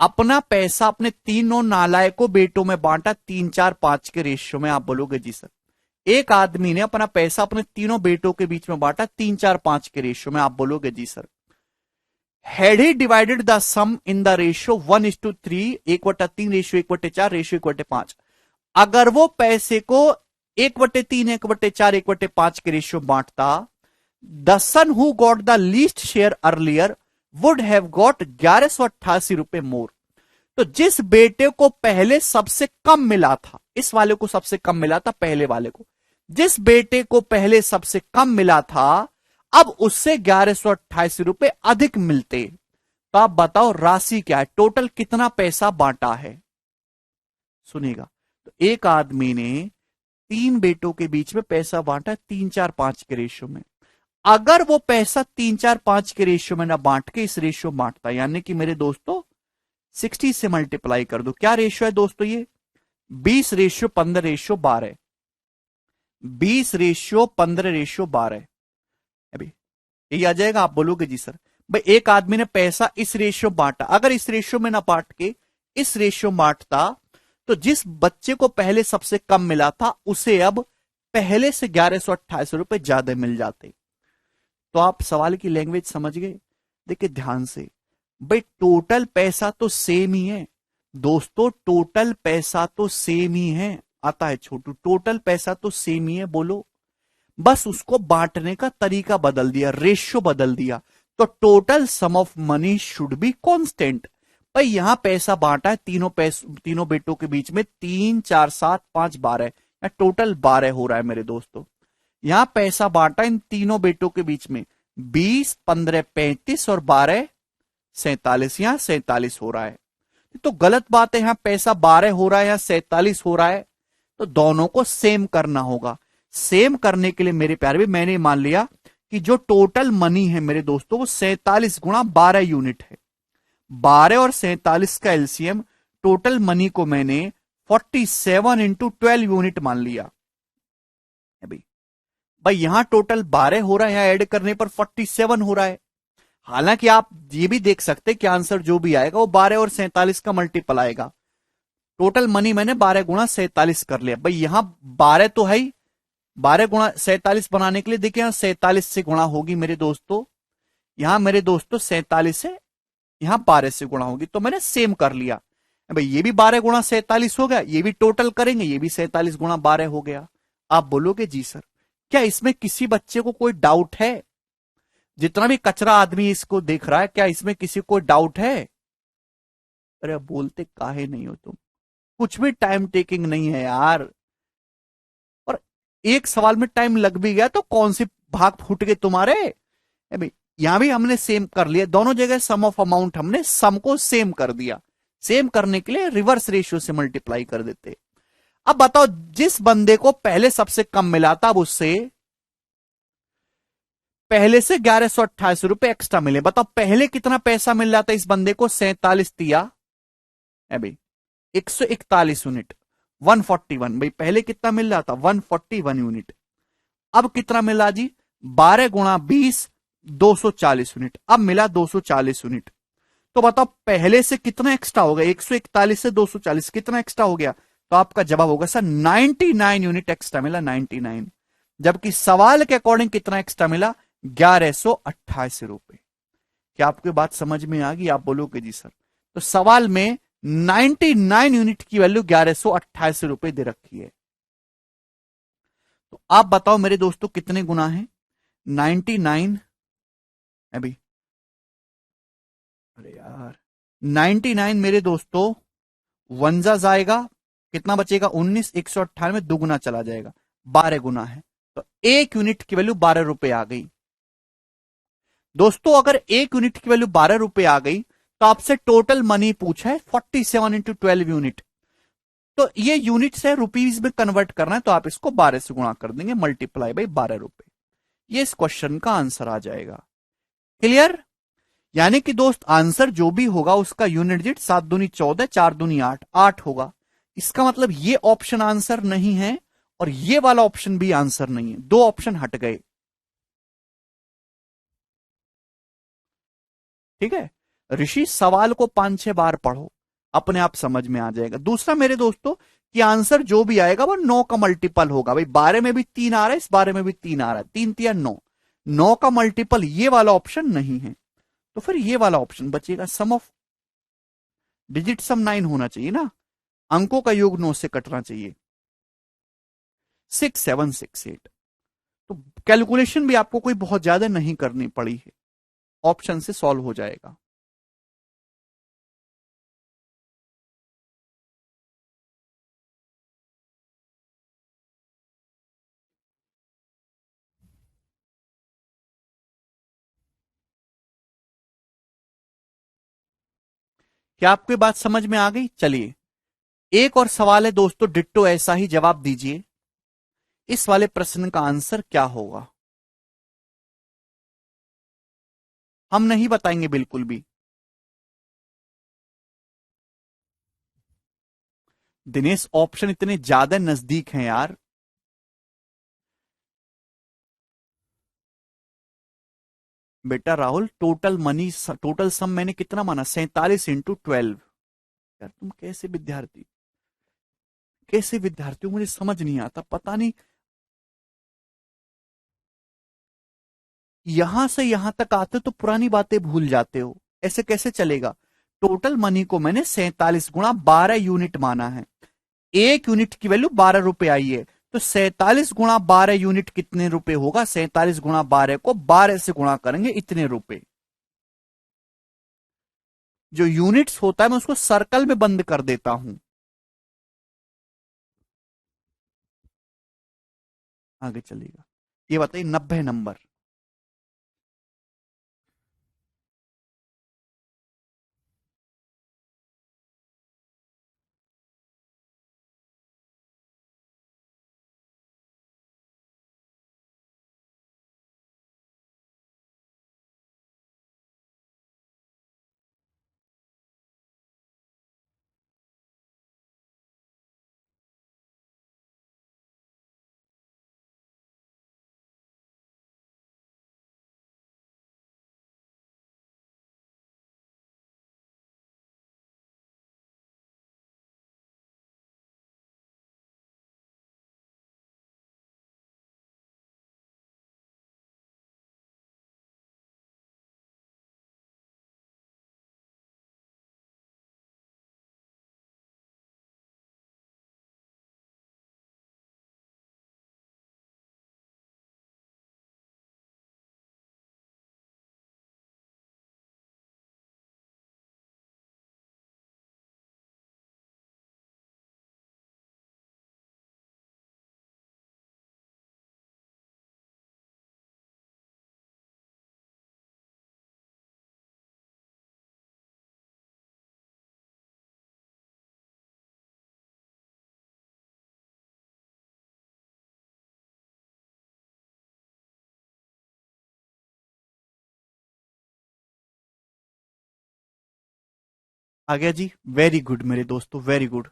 अपना पैसा अपने तीनों नालायकों बेटों में बांटा 3:4:5 के रेशियो में। आप बोलोगे जी सर, एक आदमी ने अपना पैसा अपने तीनों बेटों के बीच में बांटा 3:4:5 के रेशियो में। आप बोलोगे जी sir, had he divided the sum in the ratio 1:3, 1/3 ratio 1/4 ratio 1/5। अगर वो पैसे को 1/3, 1/4, 1/5 के रेशियो बांटता, the son who got the least share earlier would have got 1188 रुपए मोर। तो जिस बेटे को पहले सबसे कम मिला था, इस वाले को सबसे कम मिला था, पहले वाले को, जिस बेटे को पहले सबसे कम मिला था, अब उससे 1188 रुपए अधिक मिलते। तो आप बताओ राशि क्या है, टोटल कितना पैसा बांटा है। सुनिएगा, तो एक आदमी ने 3 बेटों के बीच में पैसा बांटा 3:4:5 के रेशियो में। अगर वो पैसा 3:4:5 के रेशियो में ना बांट के इस रेशियो बांटता, यानी कि मेरे दोस्तों 60 से मल्टीप्लाई कर दो, क्या रेशियो है दोस्तों ये, 20:15:12, 20:15:12। अभी ये आ जाएगा। आप बोलोगे जी सर, भाई एक आदमी ने पैसा इस रेशियो बांटा, अगर इस रेशियो में ना बांट के इस रेशियो बांटता, तो जिस बच्चे को पहले सबसे कम मिला था उसे अब पहले से 1188 रुपए ज्यादा मिल जाते। तो आप सवाल की लैंग्वेज समझ गए। देखिए ध्यान से, भाई टोटल पैसा तो सेम ही है दोस्तों, टोटल पैसा तो सेम ही है। आता है छोटू, टोटल पैसा तो सेम ही है, बोलो, बस उसको बांटने का तरीका बदल दिया, रेशियो बदल दिया। तो total sum of money should be constant. भाई यहां पैसा बांटा है तीनों बेटों के बीच में, 3, 4, 7, 5, 12, टोटल 12 हो रहा है मेरे दोस्तों। यहां पैसा बांटा इन तीनों बेटों के बीच में 20, 15, 35 और 12, 47, यहां 47 हो रहा है। तो गलत बात है, यहां पैसा 12 हो रहा है, यहां 47 हो रहा है। तो दोनों को सेम करना होगा। सेम करने के लिए मेरे प्यारे भी मैंने मान लिया कि जो टोटल मनी है मेरे दोस्तों वो 47 गुणा 12 यूनिट है। 12 और 47 का एलसीएम, टोटल मनी को मैंने 47 इंटू 12 यूनिट मान लिया। अभी भाई यहां टोटल 12 हो रहा है, यहां ऐड करने पर 47 हो रहा है। हालांकि आप ये भी देख सकते कि आंसर जो भी आएगा वो 12 और 47 का मल्टीपल आएगा। टोटल मनी मैंने 12 गुणा 47 कर लिया। भाई यहां 12 तो है ही, 12 गुणा 47 बनाने के लिए देखिए यहां 47 से गुणा होगी मेरे दोस्तों, यहां मेरे दोस्तों 47 से, यहां 12 से गुणा होगी। तो मैंने सेम कर लिया। भाई ये भी 12 गुणा 47 हो गया, ये भी टोटल करेंगे, ये भी 47 गुणा 12 हो गया। आप बोलोगे जी सर, क्या इसमें किसी बच्चे को कोई डाउट है? जितना भी कचरा आदमी इसको देख रहा है, क्या इसमें किसी को डाउट है? अरे बोलते काहे नहीं हो तुम, कुछ भी टाइम टेकिंग नहीं है यार। और एक सवाल में टाइम लग भी गया तो कौन सी भाग फूट गए तुम्हारे। अभी यहां भी हमने सेम कर लिया, दोनों जगह सम ऑफ अमाउंट हमने सम को सेम कर दिया। सेम करने के लिए रिवर्स रेशियो से मल्टीप्लाई कर देते। अब बताओ जिस बंदे को पहले सबसे कम मिला था, अब उससे पहले से 1188 रुपए एक्स्ट्रा मिले। बताओ पहले कितना पैसा मिल रहा था इस बंदे को, 47 दिया अभी 141 यूनिट, 141। भाई पहले कितना मिल रहा था, 141 यूनिट। अब कितना मिला जी, 12 गुणा 20, 240 यूनिट। अब मिला 240 यूनिट। तो बताओ पहले से कितना एक्स्ट्रा हो गया, 141 से 240 कितना एक्स्ट्रा हो गया? तो आपका जवाब होगा सर 99 यूनिट एक्स्ट्रा मिला, 99। जबकि सवाल के अकॉर्डिंग कितना एक्स्ट्रा मिला? 1188 रुपए। क्या आपको बात समझ में आ गई? आप बोलोगे जी सर। तो सवाल में 99 यूनिट की वैल्यू 1188 रुपए दे रखी है। तो आप बताओ मेरे दोस्तों कितने गुना है 99? अभी अरे यार 99 मेरे दोस्तों वंजा जाएगा, कितना बचेगा? 19, 198 दुगुना चला जाएगा, 12 गुना है। तो 1 यूनिट की वैल्यू 12 रुपए आ गई। दोस्तों अगर 1 यूनिट की वैल्यू 12 रुपए आ गई तो आपसे टोटल मनी पूछा है 47 इंटू 12 यूनिट। तो ये यूनिट से रुपीज में कन्वर्ट करना है, तो आप इसको 12 से गुणा कर देंगे, मल्टीप्लाई बाई 12 रुपए। ये इस क्वेश्चन का आंसर आ जाएगा। क्लियर? यानी कि दोस्त आंसर जो भी होगा उसका यूनिट डिजिट 7 दूनी 14, 4 दूनी 8, 8 होगा। इसका मतलब ये ऑप्शन आंसर नहीं है और ये वाला ऑप्शन भी आंसर नहीं है, दो ऑप्शन हट गए। ठीक है, ऋषि सवाल को 5-6 बार पढ़ो, अपने आप समझ में आ जाएगा। दूसरा मेरे दोस्तों कि आंसर जो भी आएगा वो 9 का मल्टीपल होगा। भाई 12 में भी 3 आ रहा है, इस 12 में भी 3 आ रहा है, 3 3 9, 9 का मल्टीपल ये वाला ऑप्शन नहीं है। तो फिर ये वाला ऑप्शन बचेगा, सम ऑफ डिजिट सम 9 होना चाहिए ना, अंकों का योग 9 से कटना चाहिए, 6768। तो कैलकुलेशन भी आपको कोई बहुत ज्यादा नहीं करनी पड़ी है, ऑप्शन से सॉल्व हो जाएगा। क्या आपकी बात समझ में आ गई? चलिए एक और सवाल है दोस्तों, डिट्टो ऐसा ही जवाब दीजिए। इस वाले प्रश्न का आंसर क्या होगा? हम नहीं बताएंगे बिल्कुल भी। दिनेश ऑप्शन इतने ज्यादा नजदीक हैं यार। बेटा Rahul total money, total sum मैंने कितना माना? 47 इंटू 12। यार तुम कैसे विद्यार्थी हो, मुझे समझ नहीं आता, पता नहीं यहां से यहां तक आते हो तो पुरानी बातें भूल जाते हो, ऐसे कैसे चलेगा? टोटल मनी को मैंने 47 गुणा 12 यूनिट माना है, 1 यूनिट की वैल्यू 12 रुपए आई है, तो 47 गुणा 12 यूनिट कितने रुपए होगा? 47 गुणा 12 को 12 से गुणा करेंगे, इतने रुपए। जो यूनिट्स होता है मैं उसको सर्कल में बंद कर देता हूं। आगे चलेगा। ये बताइए 90 नंबर। आ गया जी, वेरी गुड मेरे दोस्तों, वेरी गुड।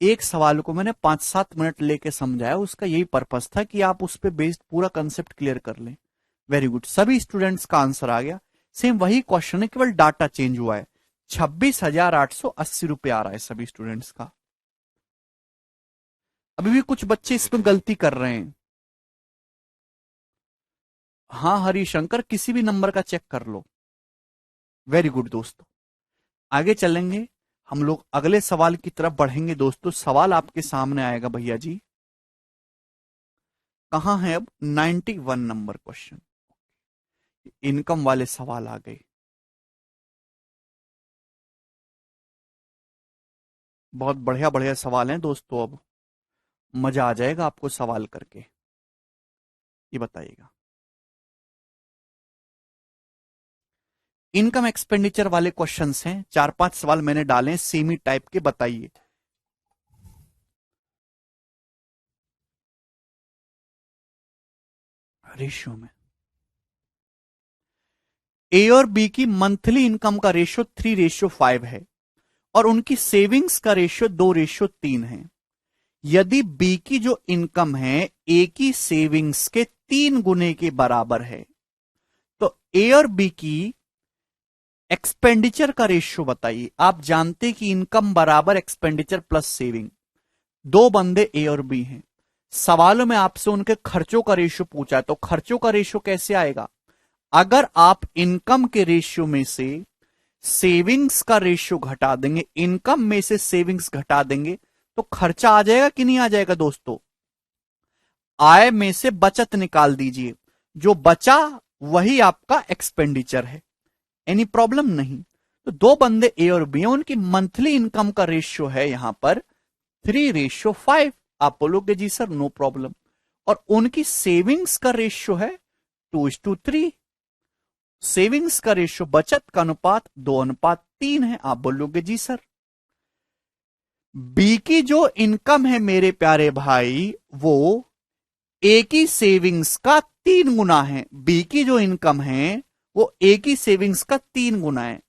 एक सवाल को मैंने 5-7 मिनट लेके समझाया, उसका यही पर्पस था कि आप उस पर बेस्ड पूरा कंसेप्ट क्लियर कर लें। वेरी गुड, सभी स्टूडेंट्स का आंसर आ गया। सेम वही क्वेश्चन है, केवल डाटा चेंज हुआ है। 26,880 रुपए आ रहा है सभी स्टूडेंट्स का। अभी भी कुछ बच्चे इसमें गलती कर रहे हैं। हाँ हरिशंकर, किसी भी नंबर का चेक कर लो। वेरी गुड दोस्तों, आगे चलेंगे हम लोग, अगले सवाल की तरफ बढ़ेंगे दोस्तों। सवाल आपके सामने आएगा भैया जी, कहां है अब 91 नंबर क्वेश्चन। इनकम वाले सवाल आ गए। बहुत बढ़िया बढ़िया सवाल हैं दोस्तों, अब मजा आ जाएगा आपको सवाल करके। ये बताइएगा, इनकम एक्सपेंडिचर वाले क्वेश्चंस हैं, 4-5 सवाल मैंने डाले सेमी टाइप के, बताइए। रेशियो में ए और बी की मंथली इनकम का रेशियो 3:5 है और उनकी सेविंग्स का रेशियो 2:3 है। यदि बी की जो इनकम है ए की सेविंग्स के 3 गुने के बराबर है, तो ए और बी की एक्सपेंडिचर का रेशियो बताइए। आप जानते कि इनकम बराबर एक्सपेंडिचर प्लस सेविंग। दो बंदे ए और बी हैं, सवालों में आपसे उनके खर्चों का रेशियो पूछा है, तो खर्चों का रेशियो कैसे आएगा? अगर आप इनकम के रेशियो में से सेविंग्स का रेशियो घटा देंगे, इनकम में से सेविंग्स घटा देंगे, तो खर्चा आ जाएगा कि नहीं आ जाएगा दोस्तों? आय में से बचत निकाल दीजिए, जो बचा वही आपका एक्सपेंडिचर है। एनी प्रॉब्लम नहीं। तो दो बंदे ए और बी हैं, उनकी मंथली इनकम का रेशियो है यहां पर 3:5। आप बोलोगे जी सर नो प्रॉब्लम। और उनकी सेविंग्स का रेशियो है 2:3। सेविंग्स का रेशियो, बचत का अनुपात 2:3 है। आप बोलोगे जी सर। बी की जो इनकम है मेरे प्यारे भाई, वो ए की सेविंग्स का 3 गुना है। बी की जो इनकम है वो ए की सेविंग्स का 3 गुना है।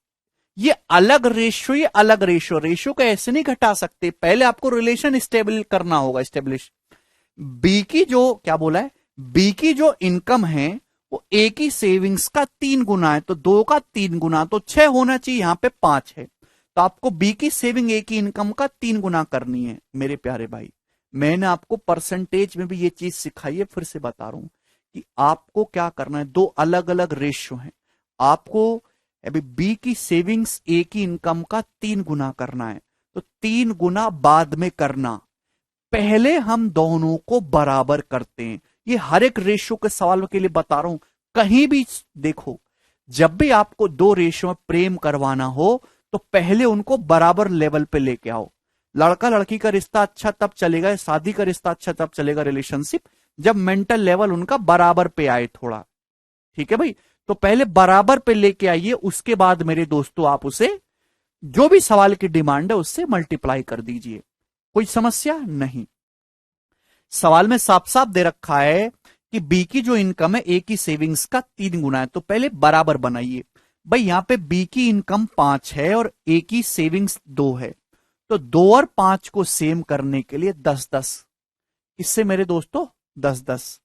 ये अलग रेशियो, ये अलग रेशियो। रेशियो को ऐसे नहीं घटा सकते, पहले आपको रिलेशन स्टेबल करना होगा, स्टेब्लिश। बी की जो, क्या बोला है, बी की जो इनकम है वो ए की सेविंग्स का 3 गुना है, तो 2 का 3 गुना तो 6 होना चाहिए, यहां पे 5 है। तो आपको बी की सेविंग ए की इनकम का 3 गुना करनी है मेरे प्यारे भाई। मैंने आपको परसेंटेज में भी ये चीज सिखाई है, फिर से बता रहा हूं कि आपको क्या करना है। दो अलग अलग रेशियो हैं, आपको अभी बी की सेविंग्स ए की इनकम का 3 गुना करना है, तो 3 गुना बाद में करना, पहले हम दोनों को बराबर करते हैं। ये हर एक रेशियो के सवाल के लिए बता रहा हूं। कहीं भी देखो, जब भी आपको दो रेशियो में प्रेम करवाना हो तो पहले उनको बराबर लेवल पे लेके आओ। लड़का लड़की का रिश्ता अच्छा तब चलेगा, शादी का रिश्ता अच्छा तब चलेगा, रिलेशनशिप, जब मेंटल लेवल उनका बराबर पे आए थोड़ा। ठीक है भाई, तो पहले बराबर पे लेके आइए, उसके बाद मेरे दोस्तों आप उसे जो भी सवाल की डिमांड है उससे मल्टीप्लाई कर दीजिए, कोई समस्या नहीं। सवाल में साफ साफ दे रखा है कि बी की जो इनकम है ए की सेविंग्स का 3 गुना है, तो पहले बराबर बनाइए। भाई यहां पे बी की इनकम 5 है और ए की सेविंग्स 2 है, तो 2 और 5 को सेम करने के लिए 10-10, इससे मेरे दोस्तों 10-10,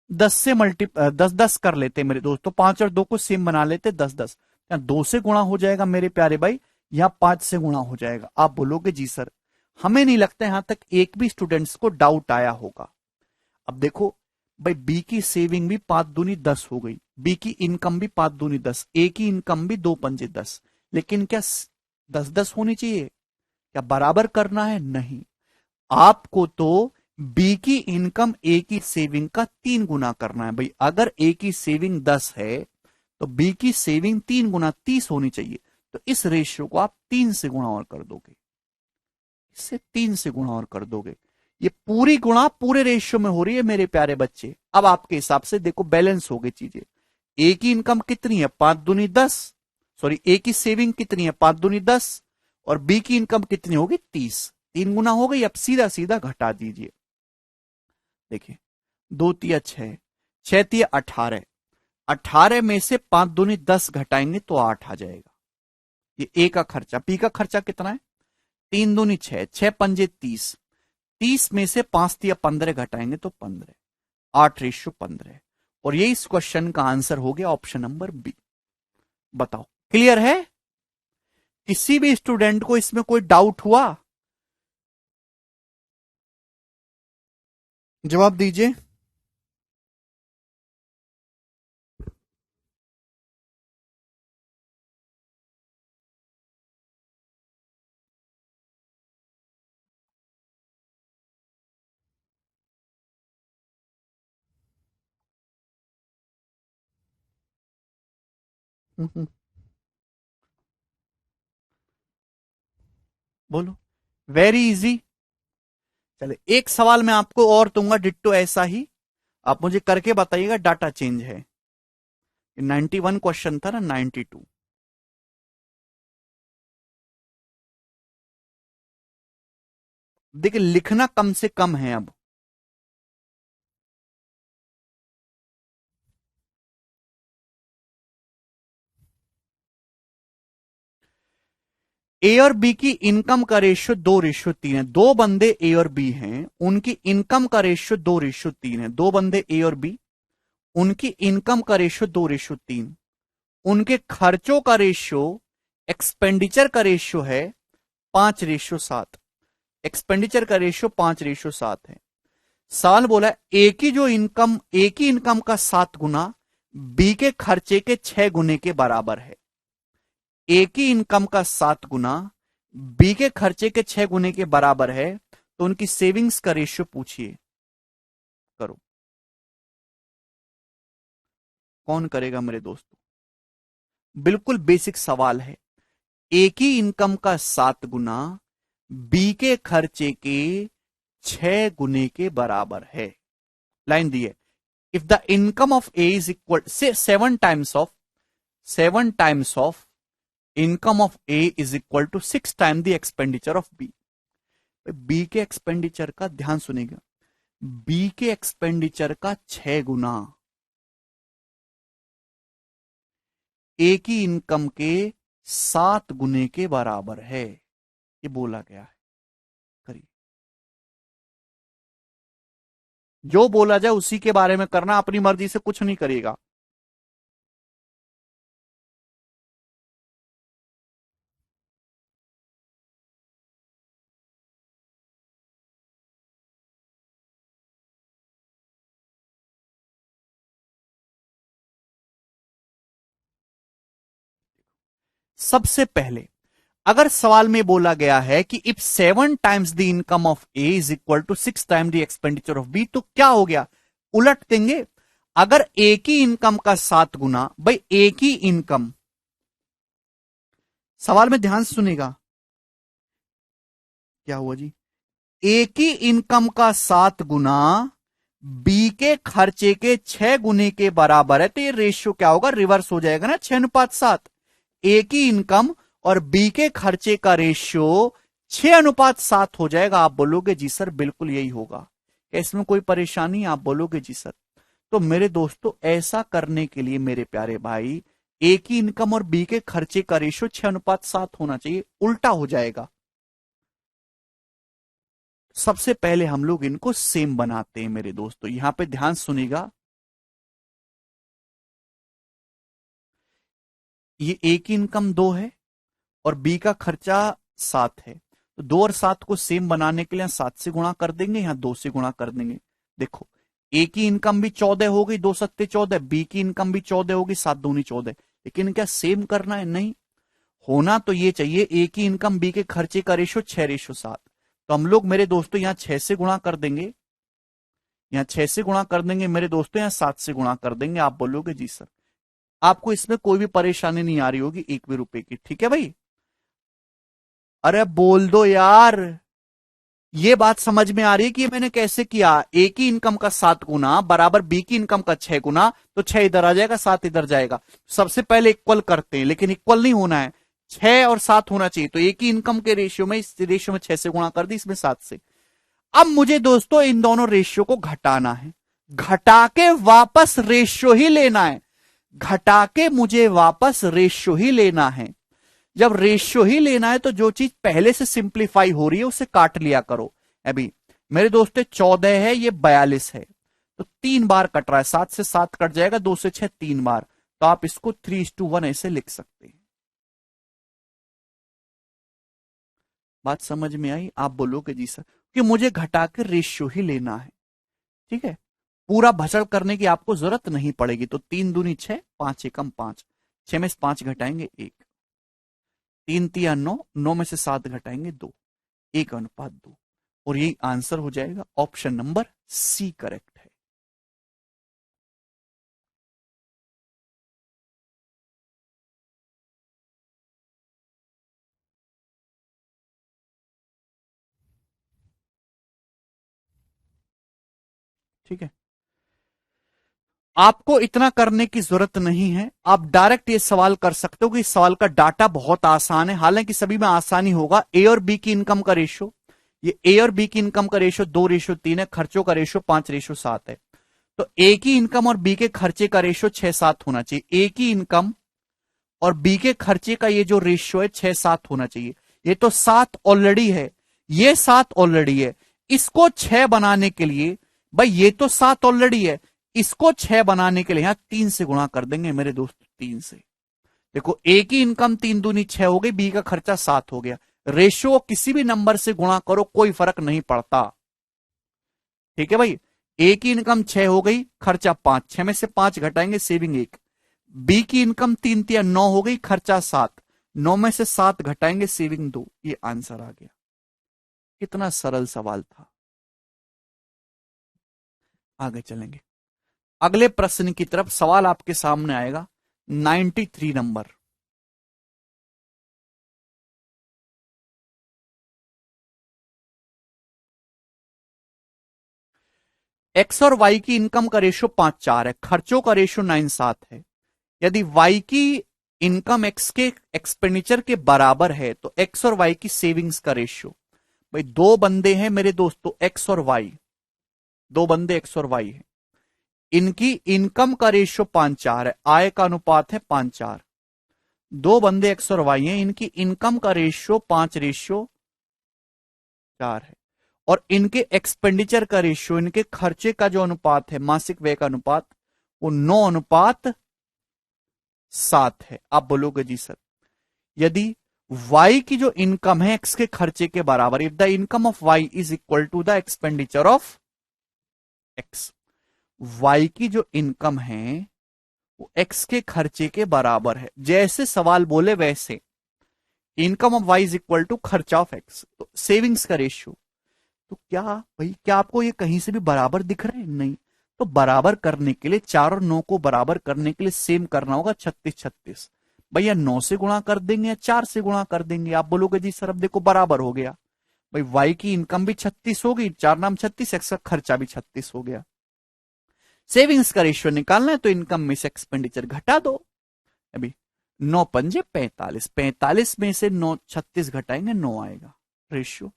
10 से 10-10 कर लेते मेरे दोस्तों, 5 और 2 को सेम बना लेते, 10-10। यहां 2 से गुणा हो जाएगा मेरे प्यारे भाई, यहां 5 से गुणा हो जाएगा। आप बोलोगे जी सर। हमें नहीं लगता यहां तक एक भी स्टूडेंट्स को डाउट आया होगा। अब देखो भाई, बी की सेविंग भी 5 दूनी 10 हो गई, बी की इनकम भी 5 दूनी 10, ए की इनकम भी 2 पंजे 10, लेकिन क्या 10-10 होनी चाहिए? क्या बराबर करना है? नहीं, आपको तो बी की इनकम ए की सेविंग का 3 गुना करना है। भाई अगर ए की सेविंग 10 है तो बी की सेविंग 3 गुना 30 होनी चाहिए, तो इस रेशियो को आप 3 से गुणा और कर दोगे, इससे 3 से गुणा और कर दोगे। ये पूरी गुणा पूरे रेशियो में हो रही है मेरे प्यारे बच्चे। अब आपके हिसाब से देखो बैलेंस हो गई चीजें। ए की इनकम कितनी है? 5 दूनी 10, सॉरी ए की सेविंग कितनी है? 5 दूनी 10, और बी की इनकम कितनी होगी? 30, 3 गुना हो गई। अब सीधा सीधा घटा दीजिए, देखिए 2 तिया 6, 6 तिया 18, 18 में से 5 दूनी 10 घटाएंगे तो 8 आ जाएगा। ये ए का खर्चा। बी का खर्चा कितना है? 3 दूनी 6, 6 पंजे 30, 30 में से 5 तिया 15 घटाएंगे तो 15, 8:15। और ये इस क्वेश्चन का आंसर हो गया ऑप्शन नंबर बी। बताओ क्लियर है? किसी भी स्टूडेंट को इसमें कोई डाउट हुआ? जवाब दीजिए। बोलो। Very easy. चले एक सवाल मैं आपको और दूंगा डिट्टो ऐसा ही, आप मुझे करके बताइएगा। डाटा चेंज है। 91 क्वेश्चन था ना, 92। देखिए लिखना कम से कम है अब। ए और बी की इनकम का रेशियो 2:3 है। दो बंदे ए और बी हैं, उनकी इनकम का रेशियो 2:3 है। दो बंदे ए और बी, उनकी इनकम का रेशियो 2:3। उनके खर्चों का रेशियो, एक्सपेंडिचर का रेशियो है 5:7। एक्सपेंडिचर का रेशियो 5:7 है। साल बोला ए की जो इनकम, ए की इनकम का 7 गुना बी के खर्चे के 6 गुने के बराबर है। ए की इनकम का 7 गुना बी के खर्चे के 6 गुने के बराबर है, तो उनकी सेविंग्स का रेशियो पूछिए। करो, कौन करेगा मेरे दोस्तों? बिल्कुल बेसिक सवाल है। ए की इनकम का 7 गुना बी के खर्चे के 6 गुने के बराबर है। लाइन दी है, if the income of A is equal से 7 times of income of A is equal to 6 time the expenditure of B. B के एक्सपेंडिचर का ध्यान सुनेगा, बी के एक्सपेंडिचर का 6 गुना ए की इनकम के 7 गुने के बराबर है, ये बोला गया है। करिए, जो बोला जाए उसी के बारे में करना, अपनी मर्जी से कुछ नहीं करिएगा। सबसे पहले अगर सवाल में बोला गया है कि if 7 times the income of A is equal to 6 time the expenditure of B, तो क्या हो गया? उलट देंगे। अगर ए की इनकम का 7 गुना, भाई ए की इनकम, सवाल में ध्यान से सुनेगा, क्या हुआ जी? ए की इनकम का 7 गुना बी के खर्चे के 6 गुने के बराबर है, तो ये रेशियो क्या होगा? रिवर्स हो जाएगा ना, 6:7। ए की इनकम और बी के खर्चे का रेशियो 6:7 हो जाएगा। आप बोलोगे जी सर बिल्कुल यही होगा, इसमें कोई परेशानी? आप बोलोगे जी सर। तो मेरे दोस्तों ऐसा करने के लिए मेरे प्यारे भाई, ए की इनकम और बी के खर्चे का रेशियो 6:7 होना चाहिए, उल्टा हो जाएगा। सबसे पहले हम लोग इनको सेम बनाते हैं मेरे दोस्तों। यहां पे ध्यान सुनिएगा, ये ए की इनकम 2 है और बी का खर्चा 7 है, तो 2 और 7 को सेम बनाने के लिए 7 से गुणा कर देंगे, यहां 2 से गुणा कर देंगे। देखो ए की इनकम भी 14 हो गई, 2 सत्ते 14, बी की इनकम भी 14 होगी, 7 दूनी 14। लेकिन क्या सेम करना है? नहीं, होना तो ये चाहिए ए की इनकम बी के खर्चे का रेशियो 6:7। तो हम लोग मेरे दोस्तों यहां 6 से गुणा कर देंगे, यहां 6 से गुणा कर देंगे मेरे दोस्तों, यहां 7 से गुणा कर देंगे। आप बोलोगे जी सर, आपको इसमें कोई भी परेशानी नहीं आ रही होगी 1 भी रुपए की, ठीक है भाई? अरे बोल दो यार, ये बात समझ में आ रही है कि मैंने कैसे किया? ए की इनकम का 7 गुना बराबर बी की इनकम का 6 गुना, तो 6 इधर आ जाएगा, 7 इधर जाएगा। सबसे पहले इक्वल करते हैं, लेकिन इक्वल नहीं होना है, 6 और 7 होना चाहिए। तो ए की इनकम के रेशियो में, इस रेशियो में 6 से गुणा कर दी, इसमें 7 से। अब मुझे दोस्तों इन दोनों रेशियो को घटाना है, घटा के वापस रेशियो ही लेना है, घटा के मुझे वापस रेशियो ही लेना है। जब रेशियो ही लेना है तो जो चीज पहले से सिंप्लीफाई हो रही है उसे काट लिया करो। अभी मेरे दोस्तों 14 है, ये 42 है, तो 3 बार कट रहा है, 7 से 7 कट जाएगा, 2 से 6 3 बार, तो आप इसको 3:1 ऐसे लिख सकते हैं। बात समझ में आई? आप बोलोगे जी सर कि मुझे घटाकर रेशियो ही लेना है, ठीक है, पूरा भसड़ करने की आपको जरूरत नहीं पड़ेगी। तो 3 दूनी 6, 5 एकम 5, 6 में से 5 घटाएंगे 1, 3 तिया 9, 9 में से 7 घटाएंगे 2, 1:2, और यही आंसर हो जाएगा। ऑप्शन नंबर सी करेक्ट है। ठीक है, आपको इतना करने की जरूरत नहीं है, आप डायरेक्ट ये सवाल कर सकते हो कि इस सवाल का डाटा बहुत आसान है, हालांकि सभी में आसानी होगा। ए और बी की इनकम का रेशियो, ये ए और बी की इनकम का रेशियो 2:3 है, खर्चों का रेशियो 5:7 है। तो ए की इनकम और बी के खर्चे का रेशियो 6:7 होना चाहिए। ए की इनकम और बी के खर्चे का ये जो रेशियो है 6:7 होना चाहिए। ये तो 7 ऑलरेडी है, ये 7 ऑलरेडी है। इसको 6 बनाने के लिए, भाई ये तो 7 ऑलरेडी है, इसको 6 बनाने के लिए यहां 3 से गुणा कर देंगे मेरे दोस्त, 3 से। देखो ए की इनकम 3 दूनी 6 हो गई, बी का खर्चा 7 हो गया। रेशियो किसी भी नंबर से गुणा करो, कोई फर्क नहीं पड़ता। ठीक है भाई, ए की इनकम 6 हो गई, खर्चा 5, 6 में से 5 घटाएंगे सेविंग 1। बी की इनकम 3 तिया 9 हो गई, खर्चा 7, 9 में से 7 घटाएंगे सेविंग 2, ये आंसर आ गया। कितना सरल सवाल था। आगे चलेंगे अगले प्रश्न की तरफ। सवाल आपके सामने आएगा 93 नंबर। एक्स और वाई की इनकम का रेशियो 5:4 है, खर्चों का रेशियो 9:7 है। यदि वाई की इनकम एक्स के एक्सपेंडिचर के बराबर है तो एक्स और वाई की सेविंग्स का रेशियो। भाई दो बंदे हैं मेरे दोस्तों, एक्स और वाई, दो बंदे एक्स और वाई है, इनकी इनकम का रेशियो 5:4 है, आय का अनुपात है 5:4। दो बंदे एक्स और वाई हैं, इनकी इनकम का रेशियो 5:4 है, और इनके एक्सपेंडिचर का रेशियो, इनके खर्चे का जो अनुपात है, मासिक व्यय का अनुपात, वो 9:7 है। आप बोलोगे जी सर यदि y की जो इनकम है x के खर्चे के बराबर, if the income of y is equal to the expenditure of x, y की जो इनकम है वो x के खर्चे के बराबर है, जैसे सवाल बोले वैसे, income of y is equal to खर्चा ऑफ x, तो सेविंग्स का रेशियो। तो क्या भाई, क्या आपको ये कहीं से भी बराबर दिख रहे हैं? नहीं। तो बराबर करने के लिए 4 और 9 को बराबर करने के लिए सेम करना होगा, 36:36। भैया 9 से गुणा कर देंगे या 4 से गुणा कर देंगे? आप बोलोगे जी सर अब देखो बराबर हो गया। भाई वाई की इनकम भी 36 हो गई, 4 नाम 36, एक्स्ट्रा खर्चा भी 36 हो गया। सेविंग्स का रेशियो निकालना है तो इनकम में से एक्सपेंडिचर घटा दो। अभी 9×5 = 45, 45 में से 36 घटाएंगे 9 आएगा रेशियो।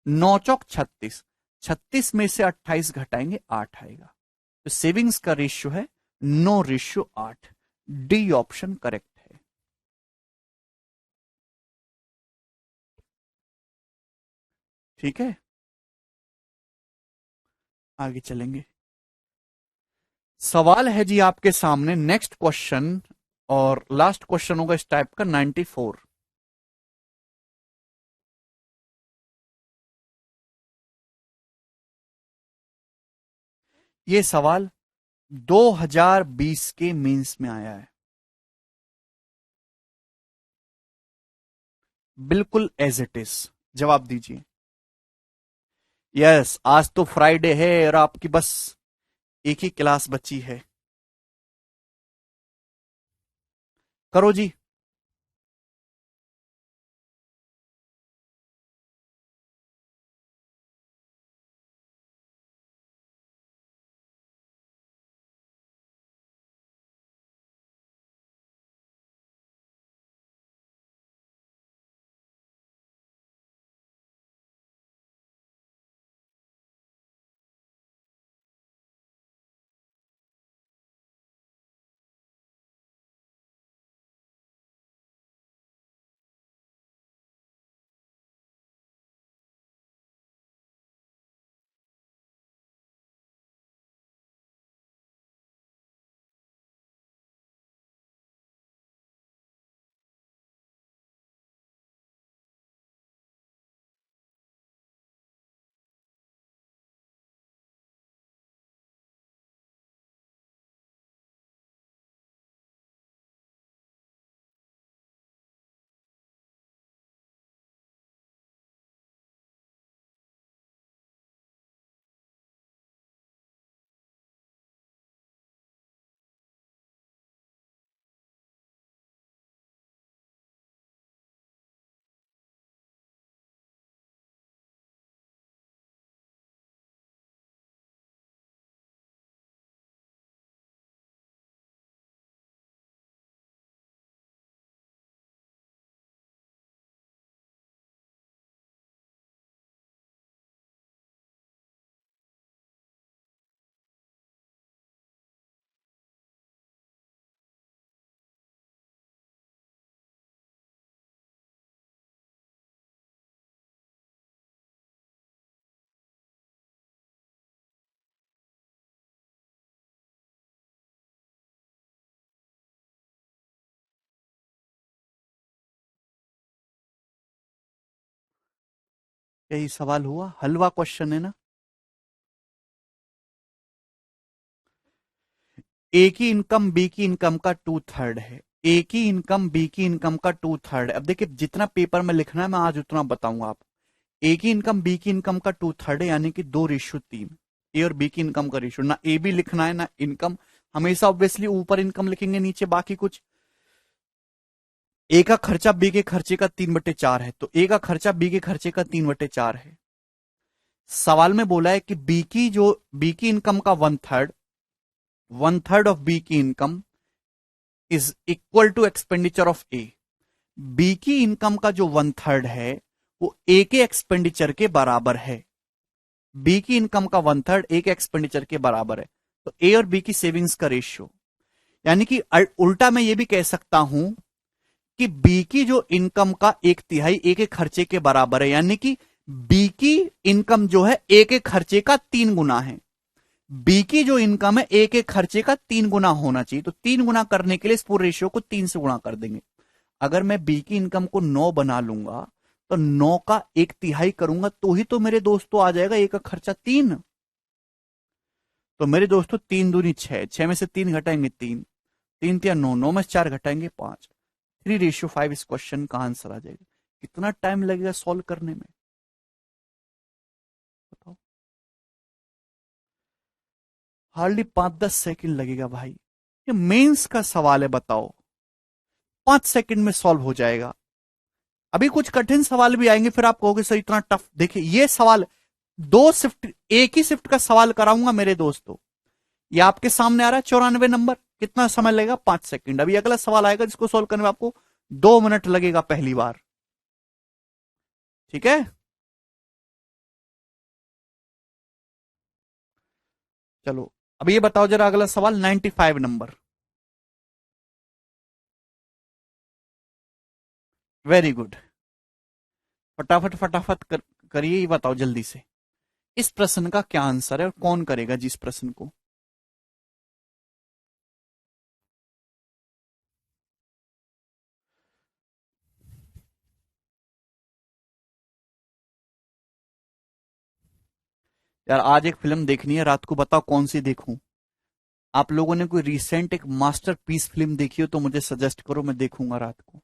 9×4 = 36, 36 में से 28 घटाएंगे 8 आएगा। तो सेविंग्स का रेशियो है 9:8। डी ऑप्शन करेक्ट है। ठीक है, आगे चलेंगे। सवाल है जी आपके सामने नेक्स्ट क्वेश्चन, और लास्ट क्वेश्चन होगा इस टाइप का 94। ये सवाल 2020 के मेंस में आया है, बिल्कुल एज इट इज। जवाब दीजिए। यस, आज तो फ्राइडे है और आपकी बस एक ही क्लास बची है। करो जी। क्या ये सवाल हुआ? हलवा क्वेश्चन है ना। ए की इनकम बी की इनकम का 2/3 है। ए की इनकम बी की इनकम का 2/3 है। अब देखिए जितना पेपर में लिखना है मैं आज उतना बताऊंगा आप। ए की इनकम बी की इनकम का 2/3 है, यानी कि 2:3। ए और बी की इनकम का रेशियो, ना ए बी लिखना है ना इनकम। हमेशा ऑब्वियसली ऊपर इनकम लिखेंगे, नीचे बाकी कुछ। ए का खर्चा बी के खर्चे का 3/4 है, तो ए का खर्चा बी के खर्चे का 3/4 है। सवाल में बोला है कि बी की इनकम का 1/3, 1/3 ऑफ बी की income is equal to expenditure of A. B की इनकम का जो 1/3 है वो ए के एक्सपेंडिचर के बराबर है। बी की इनकम का 1/3 ए के एक्सपेंडिचर के बराबर है। तो ए और बी की सेविंग्स का रेशियो, यानी कि उल्टा मैं ये भी कह सकता हूं कि बी की जो इनकम का 1/3 ए के खर्चे के बराबर है, यानी कि बी की इनकम जो है ए के खर्चे का 3 गुना है। बी की जो इनकम है ए के खर्चे का 3 गुना होना चाहिए, तो 3 गुना करने के लिए इस पूरे रेशियो को 3 से गुणा कर देंगे। अगर मैं बी की इनकम को 9 बना लूंगा तो 9 का 1/3 करूंगा तो ही तो मेरे दोस्तों आ जाएगा ए का खर्चा 3। तो मेरे दोस्तों 3 दूनी 6, 6 में से 3 घटाएंगे 3, 3 × 9, 9 में से 4 घटाएंगे 5, 3:5 इस क्वेश्चन का आंसर आ जाएगा। कितना टाइम लगेगा सॉल्व करने में बताओ? हार्डली 5-10 सेकंड लगेगा भाई। ये मेंस का सवाल है, बताओ 5 सेकंड में सॉल्व हो जाएगा। अभी कुछ कठिन सवाल भी आएंगे, फिर आप कहोगे सर इतना टफ। देखिए ये सवाल 2 शिफ्ट, एक ही शिफ्ट का सवाल कराऊंगा मेरे दोस्तों। ये आपके सामने आ रहा है 94 नंबर। कितना समय लगेगा? 5 सेकंड। अभी अगला सवाल आएगा जिसको सोल्व करने में आपको 2 मिनट लगेगा पहली बार। ठीक है, चलो अब ये बताओ जरा अगला सवाल 95 नंबर। वेरी गुड, फटाफट फटाफट करिए, ये बताओ जल्दी से इस प्रश्न का क्या आंसर है और कौन करेगा जिस प्रश्न को। यार आज एक फिल्म देखनी है रात को, बताओ कौन सी देखूं। आप लोगों ने कोई रिसेंट एक मास्टरपीस फिल्म देखी हो तो मुझे सजेस्ट करो, मैं देखूंगा रात को।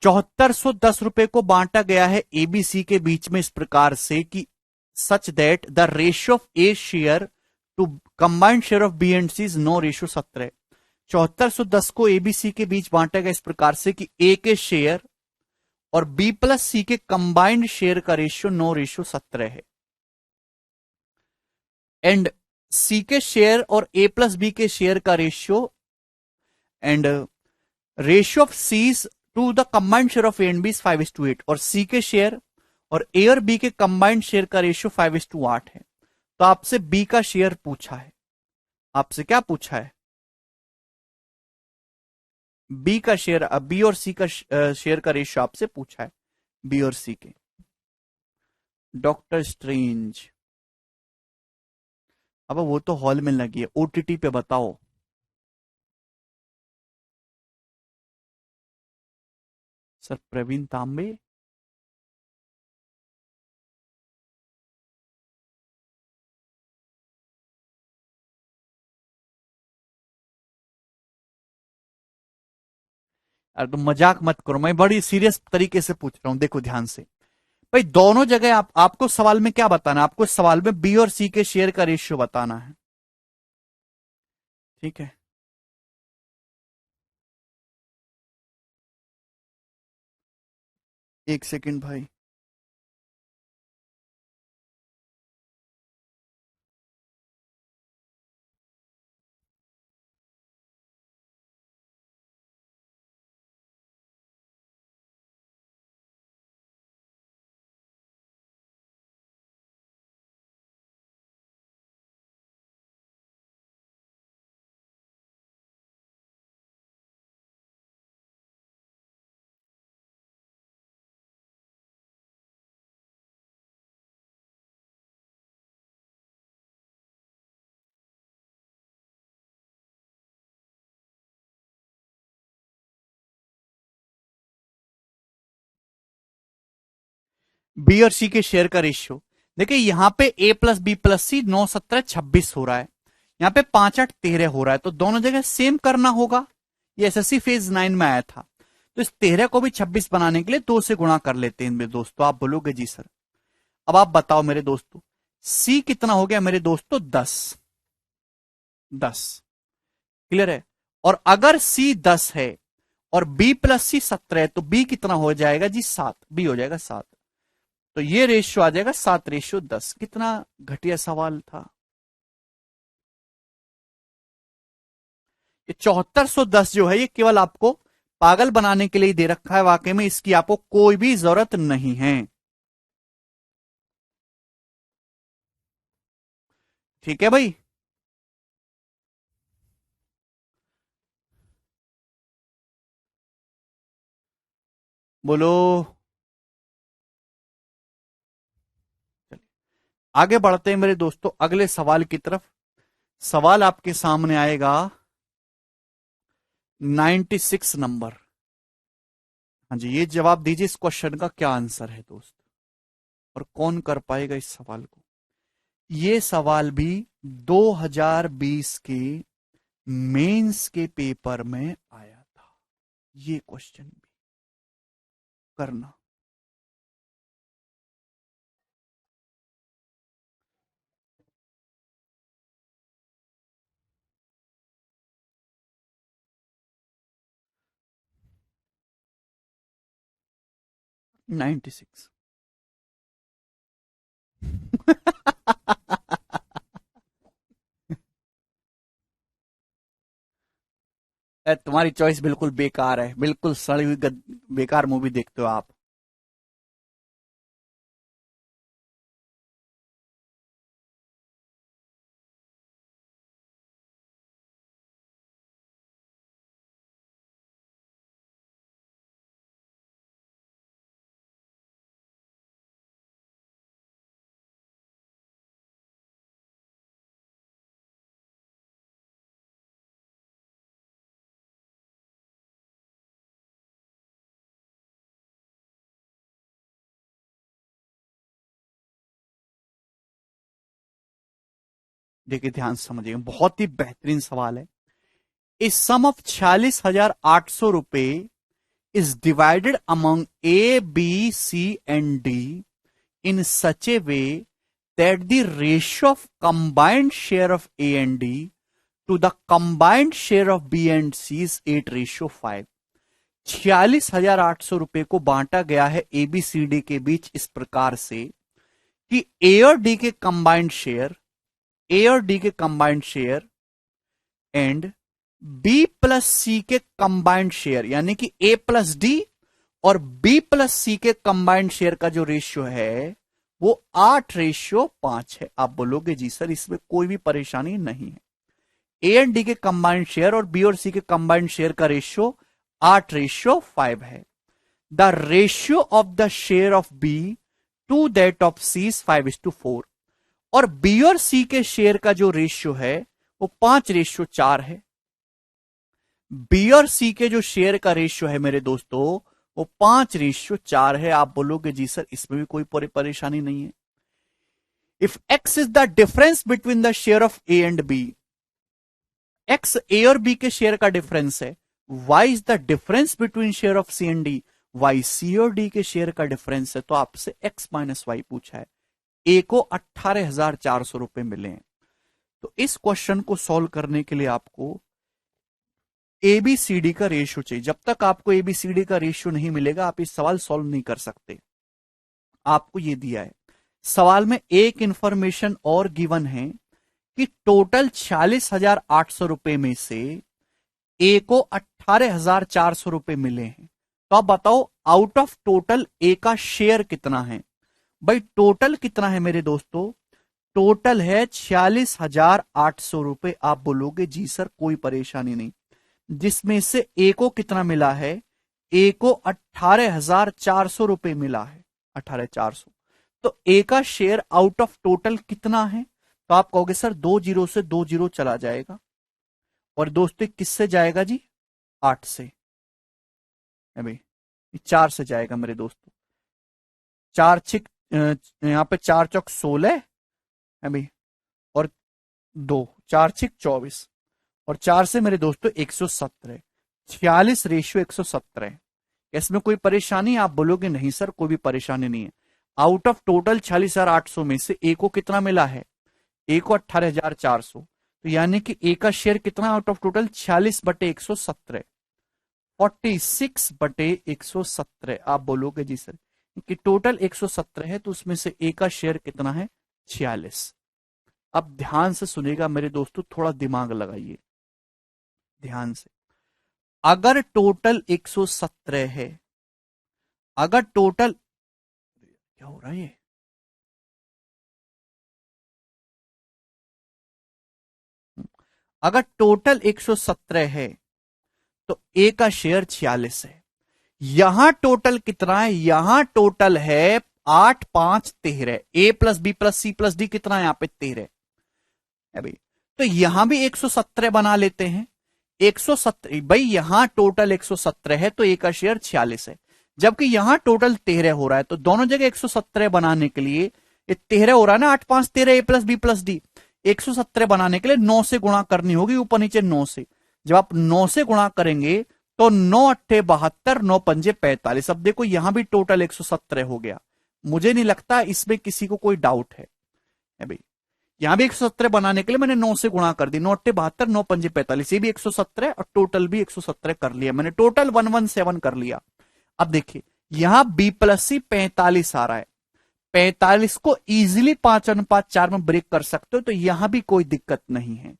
7410 रुपए को बांटा गया है एबीसी के बीच में इस प्रकार से कि such that the ratio of A share to combined share of B and C is 9:17। 7410 को एबीसी के बीच बांटा गया इस प्रकार से कि ए के शेयर और बी प्लस सी के कंबाइंड शेयर का रेशियो 9:17 है। एंड सी के शेयर और ए प्लस बी के शेयर का ratio and ratio of C's to the combined share of A and B is 5:8। और सी के शेयर और ए और बी के कंबाइंड शेयर का रेशियो 5:8 है। तो आपसे बी का शेयर पूछा है। आपसे क्या पूछा है? बी का शेयर, बी और सी का शेयर का रेशियो आपसे पूछा है, बी और सी के। डॉक्टर स्ट्रेंज, अब वो तो हॉल में लगी है, ओटीटी पे बताओ। सर प्रवीण तांबे। अरे तो मजाक मत करो, मैं बड़ी सीरियस तरीके से पूछ रहा हूं, देखो ध्यान से। भाई दोनों जगह आपको सवाल में क्या बताना है? आपको सवाल में बी और सी के शेयर का रेशियो बताना है। ठीक है, एक सेकंड भाई। बी और सी के शेयर का रेशियो। देखिए यहां पे ए प्लस बी प्लस सी 9 17 26 हो रहा है, यहाँ पे 5 8 13 हो रहा है, तो दोनों जगह सेम करना होगा। ये एसएससी फेज 9 में आया था। तो इस 13 को भी 26 बनाने के लिए 2 से गुणा कर लेते हैं मेरे दोस्तों। आप बोलोगे जी सर। अब आप बताओ मेरे दोस्तों, सी कितना हो गया मेरे दोस्तों? 10। 10 क्लियर है। और अगर सी 10 है और बी प्लस सी 17 है, तो बी कितना हो जाएगा जी? 7। बी हो जाएगा 7। तो ये रेशियो आ जाएगा 7:10। कितना घटिया सवाल था। ये 7410 जो है, ये केवल आपको पागल बनाने के लिए दे रखा है। वाकई में इसकी आपको कोई भी जरूरत नहीं है। ठीक है भाई। बोलो। आगे बढ़ते हैं मेरे दोस्तों अगले सवाल की तरफ। सवाल आपके सामने आएगा 96 नंबर। हाँ जी, ये जवाब दीजिए इस क्वेश्चन का क्या आंसर है दोस्त, और कौन कर पाएगा इस सवाल को। ये सवाल भी 2020 के मेंस के पेपर में आया था। ये क्वेश्चन भी करना। । 96। तुम्हारी चॉइस बिल्कुल बेकार है, बिल्कुल सड़ी हुई बेकार मूवी देखते हो आप। देखिए ध्यान से समझिए, बहुत ही बेहतरीन सवाल है। इस सम ऑफ 46,800 रुपए is divided among A B C and D in such a way that the ratio of combined share of A and D to the combined share of B and C is 8:5। 46,800 रुपए को बांटा गया है ABCD के बीच इस प्रकार से कि A और D के कंबाइंड शेयर, A और D के combined share and B plus C के कंबाइंड शेयर, यानी कि A प्लस D और B प्लस C के कंबाइंड शेयर का जो रेशियो है वो 8:5 है। आप बोलोगे जी सर इसमें कोई भी परेशानी नहीं है। ए एंड डी के कंबाइंड शेयर और बी और सी के कंबाइंड शेयर का रेशियो 8:5 है। The ratio of the share of B to that of C is 5:4। और बी और सी के शेयर का जो रेशियो है वो 5:4 है। बी और सी के जो शेयर का रेशियो है मेरे दोस्तों वो 5:4 है। आप बोलोगे जी सर इसमें भी कोई परेशानी नहीं है। If X is the difference between the share of A and B, X A और बी के शेयर का डिफरेंस है। Y is the difference between share of C and D, Y C और डी के शेयर का difference है। तो आपसे एक्स माइनस वाई पूछा है। ए को 18,400 रुपए मिले हैं। तो इस क्वेश्चन को सॉल्व करने के लिए आपको एबीसीडी का रेशियो चाहिए। जब तक आपको एबीसीडी का रेशियो नहीं मिलेगा आप इस सवाल सॉल्व नहीं कर सकते। आपको ये दिया है सवाल में, एक इंफॉर्मेशन और गिवन है कि टोटल 46,800 रुपए में से ए को 18,400 रुपए मिले हैं। तो आप बताओ आउट ऑफ टोटल ए का शेयर कितना है। भाई टोटल कितना है मेरे दोस्तों? टोटल है 46,800 रुपए। आप बोलोगे जी सर कोई परेशानी नहीं। जिसमें से ए को कितना मिला है? ए को 18,400 रुपए मिला है। 18,400। तो ए का शेयर आउट ऑफ टोटल कितना है? तो आप कहोगे सर 2 जीरो से 2 जीरो चला जाएगा। और दोस्तों किससे जाएगा जी? 8 से। भाई 4 से जाएगा मेरे दोस्तों। चार छिक यहाँ पे 4 चौक 16 है भाई, और 2, 4 छिक 24, और 4 से मेरे दोस्तों 117, 46:117। इसमें कोई परेशानी? आप बोलोगे नहीं सर कोई भी परेशानी नहीं है। आउट ऑफ टोटल 46,800 में से ए को कितना मिला है? ए को 18,400, तो यानी कि ए का शेयर कितना आउट ऑफ टोटल? 46/117, 46/117। आप बोलोगे जी सर कि टोटल 117 है तो उसमें से ए का शेयर कितना है? 46। अब ध्यान से सुनिएगा मेरे दोस्तों, थोड़ा दिमाग लगाइए ध्यान से। अगर टोटल 117 है, अगर टोटल, क्या हो रहा है ये? अगर टोटल 117 है तो ए का शेयर 46 है। यहां टोटल कितना है? यहां टोटल है 8, 5, 13। A plus B plus C plus D कितना है यहां पे? 13 है भाई। तो यहां भी 117 बना लेते हैं। 117 भाई, यहां टोटल 117 है तो ए का शेयर 46 है, जबकि यहां टोटल 13 हो रहा है। तो दोनों जगह 117 बनाने के लिए, ये 13 हो रहा है ना, 8, 5, 13, A plus B plus D. 117 बनाने के लिए 9 से गुणा करनी होगी, ऊपर नीचे 9 से। जब आप 9 से गुणा करेंगे तो 9 अट्ठे 72, 9 पंजे 45। अब देखो यहां भी टोटल 117 हो गया। मुझे नहीं लगता इसमें किसी को कोई डाउट है भाई। यहां भी 117 बनाने के लिए मैंने 9 से गुणा कर दी, 9 अट्ठे 72, 9 पंजे 45, ये भी 117 और टोटल भी 117 कर लिया मैंने, टोटल 117 कर लिया। अब देखिए यहां बी प्लस सी 45 आ रहा है, 45 को इजीली 5:4 में ब्रेक कर सकते हो, तो यहां भी कोई दिक्कत नहीं है।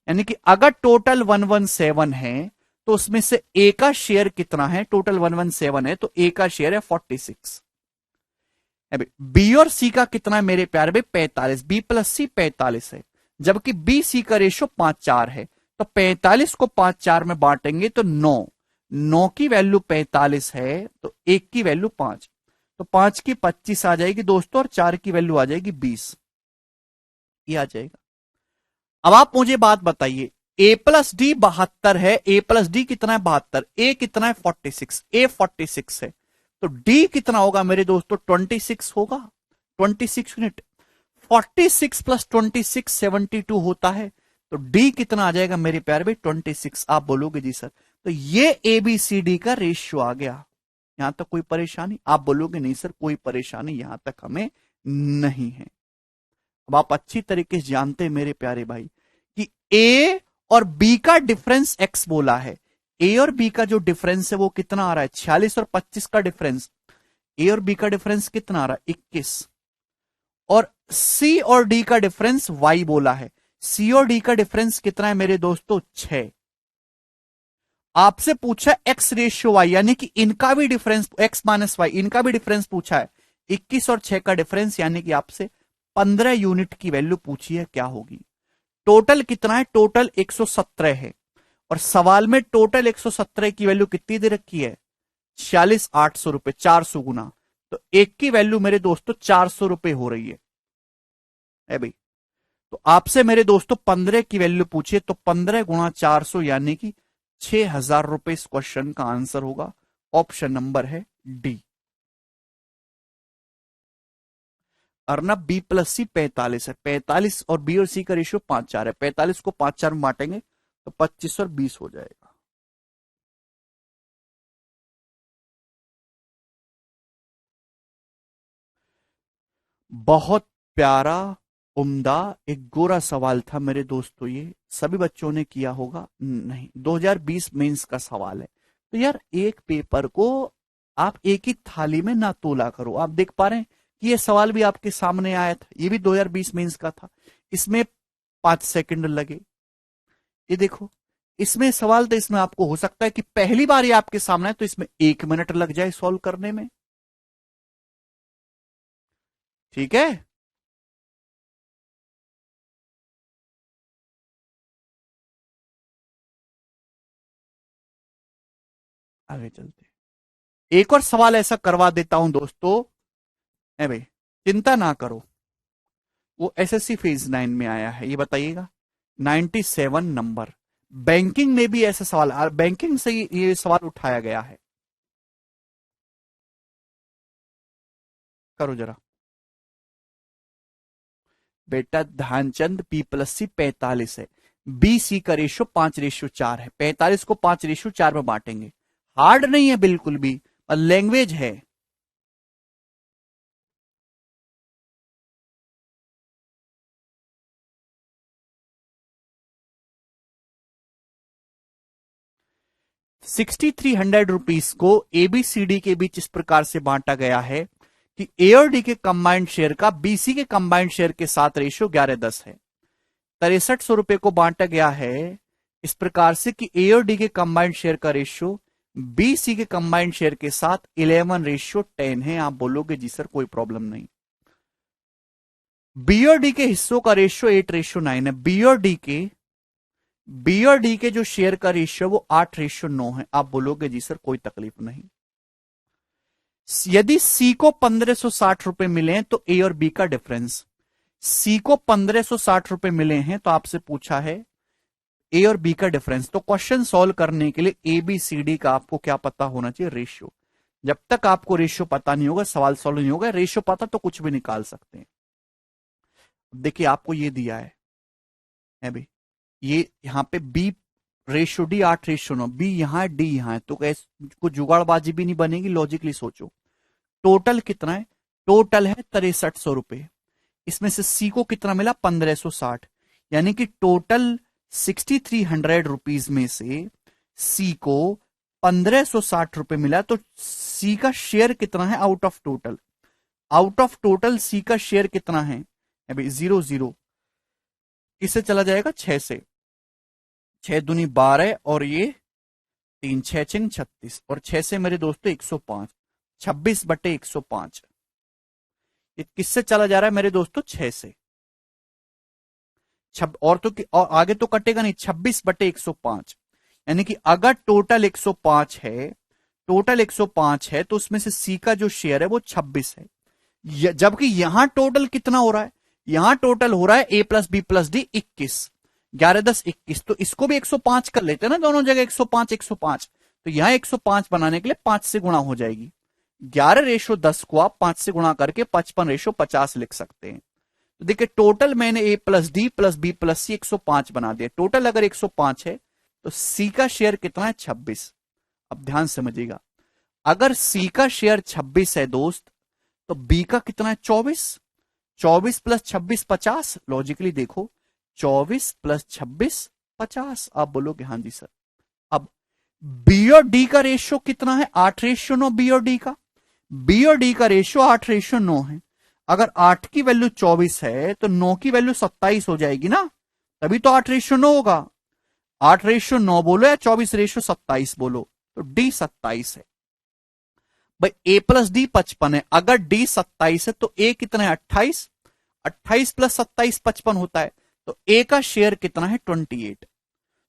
यानी कि अगर टोटल 117 है तो उसमें से ए का शेयर कितना है? टोटल 117 है तो ए का शेयर है 46। बी और सी का कितना है मेरे प्यारे भाई? 45। बी प्लस सी 45 है, जबकि बी सी का रेशो 5:4 है। तो 45 को 5:4 में बांटेंगे तो 9, 9 की वैल्यू 45 है तो 1 की वैल्यू 5, तो 5 की 25 आ जाएगी दोस्तों, और 4 की वैल्यू आ जाएगी 20, ये आ जाएगा। अब आप मुझे बात बताइए, ए प्लस डी 72 है, ए प्लस डी कितना है? 72। ए कितना है? 46। ए 46 है, तो डी कितना होगा मेरे दोस्तों? 26 होगा, 26 यूनिट। 46 प्लस 26 72 होता है, तो डी कितना आ जाएगा मेरे प्यारे भाई? 26। आप बोलोगे जी सर तो ये ए बी सी डी का रेशियो आ गया। यहां तक कोई परेशानी? आप बोलोगे नहीं सर कोई परेशानी यहां तक हमें नहीं है। अब आप अच्छी तरीके से जानते हैं मेरे प्यारे भाई कि ए और बी का डिफरेंस एक्स बोला है। ए और बी का जो डिफरेंस है वो कितना आ रहा है? 46 और 25 का डिफरेंस। ए और बी का डिफरेंस कितना आ रहा है? 21। और सी और डी का डिफरेंस वाई बोला है। सी और डी का डिफरेंस कितना है मेरे दोस्तों? 6। आपसे पूछा एक्स रेशियो वाई, यानी कि इनका भी डिफरेंस, एक्स माइनस वाई, इनका भी डिफरेंस पूछा है। 21 और 6 का डिफरेंस, यानी कि आपसे 15 यूनिट की वैल्यू पूछी है, क्या होगी? टोटल कितना है? टोटल 117 है, और सवाल में टोटल 117 की वैल्यू कितनी दे रखी है? 46,800 रुपए, 400 गुना। तो एक की वैल्यू मेरे दोस्तों 400 रुपए हो रही है भाई। तो आपसे मेरे दोस्तों 15 की वैल्यू पूछिए, तो 15 गुणा 400 यानी कि 6,000 रुपए इस क्वेश्चन का आंसर होगा। ऑप्शन नंबर है डी। अर्नब बी प्लस सी 45 है, 45 और बी और सी का रेशियो 5:4 है, 45 को 5:4 में बांटेंगे तो 25 और 20 हो जाएगा। बहुत प्यारा, उम्दा, एक गोरा सवाल था मेरे दोस्तों। ये सभी बच्चों ने किया होगा नहीं? 2020 मेंस का सवाल है। तो यार एक पेपर को आप एक ही थाली में ना तोला करो। आप देख पा रहे हैं कि ये सवाल भी आपके सामने आया था, ये भी 2020 मेंस का था। इसमें 5 सेकंड लगे। ये देखो इसमें सवाल, तो इसमें आपको हो सकता है कि पहली बार ये आपके सामने है तो इसमें 1 मिनट लग जाए सॉल्व करने में। ठीक है, आगे चलते। एक और सवाल ऐसा करवा देता हूं दोस्तों, है भाई, चिंता ना करो। वो एसएससी फेज 9 में आया है, ये बताइएगा 97 नंबर। बैंकिंग में भी ऐसा सवाल, बैंकिंग से ये सवाल उठाया गया है। करो जरा। बेटा ध्यानचंद P+C 45 है, BC का रेशियो 5:4 है, 45 को 5:4 में बांटेंगे। हार्ड नहीं है बिल्कुल भी, और लैंग्वेज है। ₹6300 को ABCD के बीच इस प्रकार से बांटा गया है कि ए और डी के कंबाइंड शेयर का BC के कंबाइंड शेयर के साथ रेशियो 11:10 है। ₹6300 को बांटा गया है इस प्रकार से कि ए और डी के कंबाइंड शेयर का रेशियो BC के कंबाइंड शेयर के साथ 11:10 है। आप बोलोगे जी सर कोई प्रॉब्लम नहीं। बी और डी के हिस्सों का रेशियो 8:9 है। बी और डी के जो शेयर का रेशियो वो 8:9 है। आप बोलोगे जी सर कोई तकलीफ नहीं। यदि सी को ₹1560 मिले तो ए और बी का डिफरेंस, सी को ₹1560 मिले हैं तो आपसे पूछा है ए और बी का डिफरेंस। तो क्वेश्चन सॉल्व करने के लिए ए बी सी डी का आपको क्या पता होना चाहिए? रेशियो। जब तक आपको रेशियो पता नहीं होगा सवाल सॉल्व नहीं होगा। रेशियो पता तो कुछ भी निकाल सकते हैं। देखिए आपको ये दिया है भाई, ये यहां पे B/D 8:9, बी यहां है डी यहां है, तो कैसे कुछ जुगाड़बाजी भी नहीं बनेगी। लॉजिकली सोचो टोटल कितना है? टोटल है ₹6300। इसमें से सी को कितना मिला? 1560। यानी कि टोटल ₹6300 में से सी को ₹1560 मिला। तो सी का शेयर कितना है out of total? Out of total C का शेयर कितना है? अभी 0 0 किससे चला जाएगा? 6 से। 6 दूनी 12 और ये 3, 6 36 और 6 से मेरे दोस्तों 105, 26/105। ये किससे चला जा रहा है मेरे दोस्तों? 6 से। और तो और आगे तो कटेगा नहीं। 26/105 यानी कि अगर टोटल 105 है, टोटल 105 है तो उसमें से सी का जो शेयर है वो 26 है। जबकि यहां टोटल कितना हो रहा है? यहां टोटल हो रहा है A+B+D 21, 11 10 21। तो इसको भी 105 कर लेते हैं ना, दोनों जगह 105 105। तो यहां 105 बनाने के लिए 5 से गुणा हो जाएगी। 11:10 को आप 5 से गुणा करके 55:50 लिख सकते हैं। तो देखिए टोटल मैंने A+D+B+C 105 बना दिया। टोटल अगर 105 है तो सी का शेयर कितना है? 26। अब ध्यान समझिएगा, अगर सी का शेयर 26 है दोस्त तो बी का कितना है? 24। 24 + 26 50। लॉजिकली देखो 24 + 26 50। आप बोलोगे हाँ जी सर। अब बी और डी का रेशियो कितना है? 8:9। बी और डी का रेशियो 8:9 है। अगर 8 की वैल्यू 24 है तो 9 की वैल्यू 27 हो जाएगी ना, तभी तो 8:9 होगा। 8:9 बोलो या 24:27 बोलो, तो डी 27 है। भाई A+D 55 है, अगर डी 27 है तो ए कितना है? 28। 28 + 27 55 होता है। तो ए का शेयर कितना है? 28।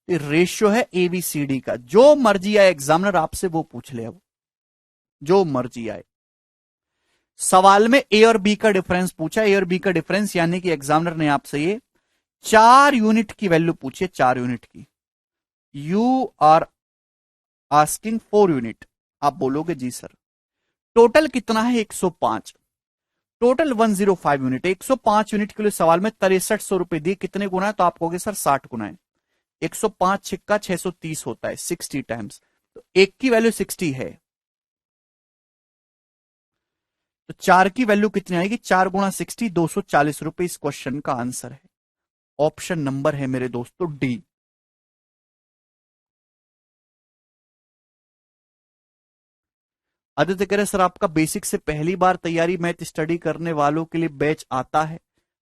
रेशियो है एबीसीडी का। जो मर्जी आए एग्जामिनर आपसे वो पूछ ले, अब जो मर्जी आए। सवाल में ए और बी का डिफरेंस पूछा। ए और बी का डिफरेंस यानी कि एग्जामिनर ने आपसे ये 4 यूनिट की वैल्यू पूछी है, 4 यूनिट की। You are asking 4 unit. आप बोलोगे जी सर। टोटल कितना है? 105। Total 105 unit. 105 यूनिट के लिए सवाल में ₹6300 दिए। कितने गुना है? तो आप कहोगे सर 60 गुना है। 105 छिक्का 630 होता है, 60 टाइम्स। तो एक की वैल्यू 60 है, तो 4 की वैल्यू कितनी आएगी? 4 गुणा 60, ₹240 इस क्वेश्चन का आंसर है। ऑप्शन नंबर है मेरे दोस्तों डी। आदित्य कह रहे सर आपका बेसिक से पहली बार तैयारी मैथ स्टडी करने वालों के लिए बैच आता है।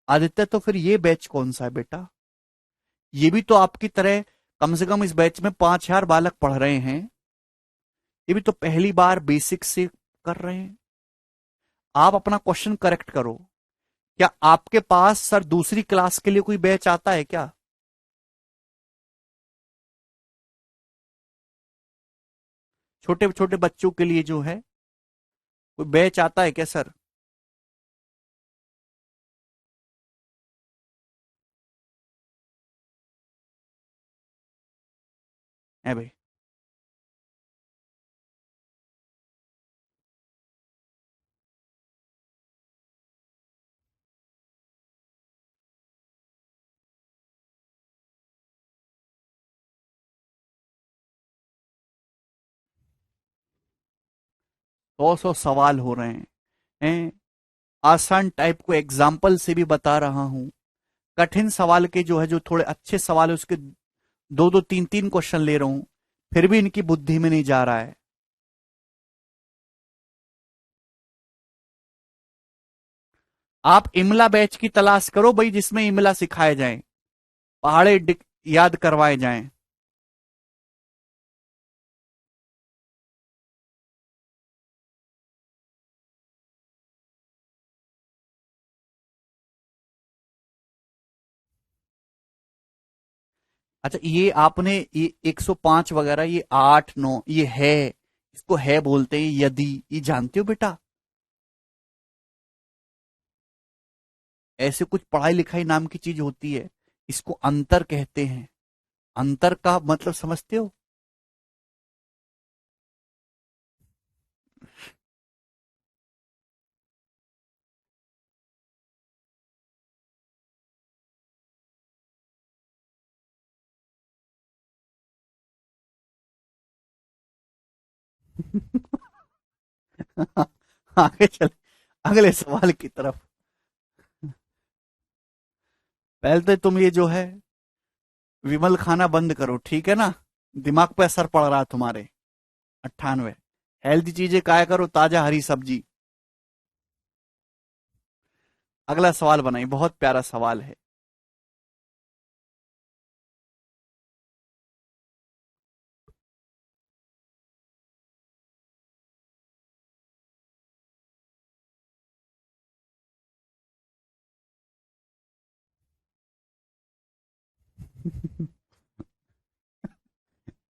आदित्य तो फिर ये बैच कौन सा है बेटा? ये भी तो आपकी तरह कम से कम इस बैच में 5000 बालक पढ़ रहे हैं। ये भी तो पहली बार बेसिक से कर रहे हैं। आप अपना क्वेश्चन करेक्ट करो। क्या आपके पास सर दूसरी क्लास के लिए कोई बैच आता है क्या? छोटे छोटे बच्चों के लिए जो है कोई बैच आता है क्या सर? है भाई। 100 सवाल हो रहे हैं। आसान टाइप को एग्जाम्पल से भी बता रहा हूं। कठिन सवाल के जो है, जो थोड़े अच्छे सवाल है, उसके दो दो तीन तीन क्वेश्चन ले रहा हूं, फिर भी इनकी बुद्धि में नहीं जा रहा है। आप इमला बैच की तलाश करो भाई, जिसमें इमला सिखाए जाएं, पहाड़े याद करवाए जाएं। अच्छा, ये आपने ये 105 वगैरह, ये 8 9 ये है, इसको है बोलते हैं यदि, ये जानते हो बेटा? ऐसे कुछ पढ़ाई लिखाई नाम की चीज होती है, इसको अंतर कहते हैं। अंतर का मतलब समझते हो? आगे चले, अगले सवाल की तरफ। पहले तो तुम ये जो है विमल खाना बंद करो, ठीक है ना? दिमाग पे असर पड़ रहा है तुम्हारे। 98। हेल्दी चीजें खाया करो, ताजा हरी सब्जी। अगला सवाल बनाइए, बहुत प्यारा सवाल है।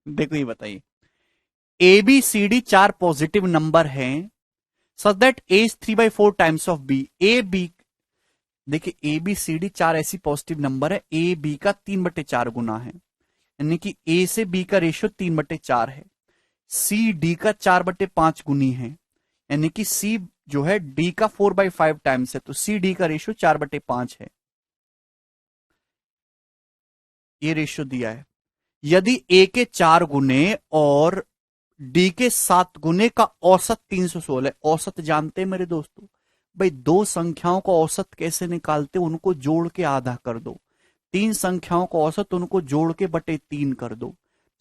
देखो ये बताइए, ए बी सी डी चार पॉजिटिव नंबर हैं, such that A is 3/4 times of B. A B, देखिए ए बी सी डी चार ऐसी पॉजिटिव नंबर है, ए बी का 3/4 गुना है, यानी कि ए से बी का रेशियो 3/4 है। सी डी का 4/5 गुनी है, यानी कि सी जो है डी का 4/5 टाइम्स है, तो सी डी का रेशियो 4/5 है। ये रेशियो दिया है। यदि ए के 4 गुने और डी के 7 गुने का औसत 316 है। औसत जानते हैं मेरे दोस्तों? भाई, दो संख्याओं का औसत कैसे निकालते, उनको जोड़ के आधा कर दो। तीन संख्याओं का औसत उनको जोड़ के बटे 3 कर दो।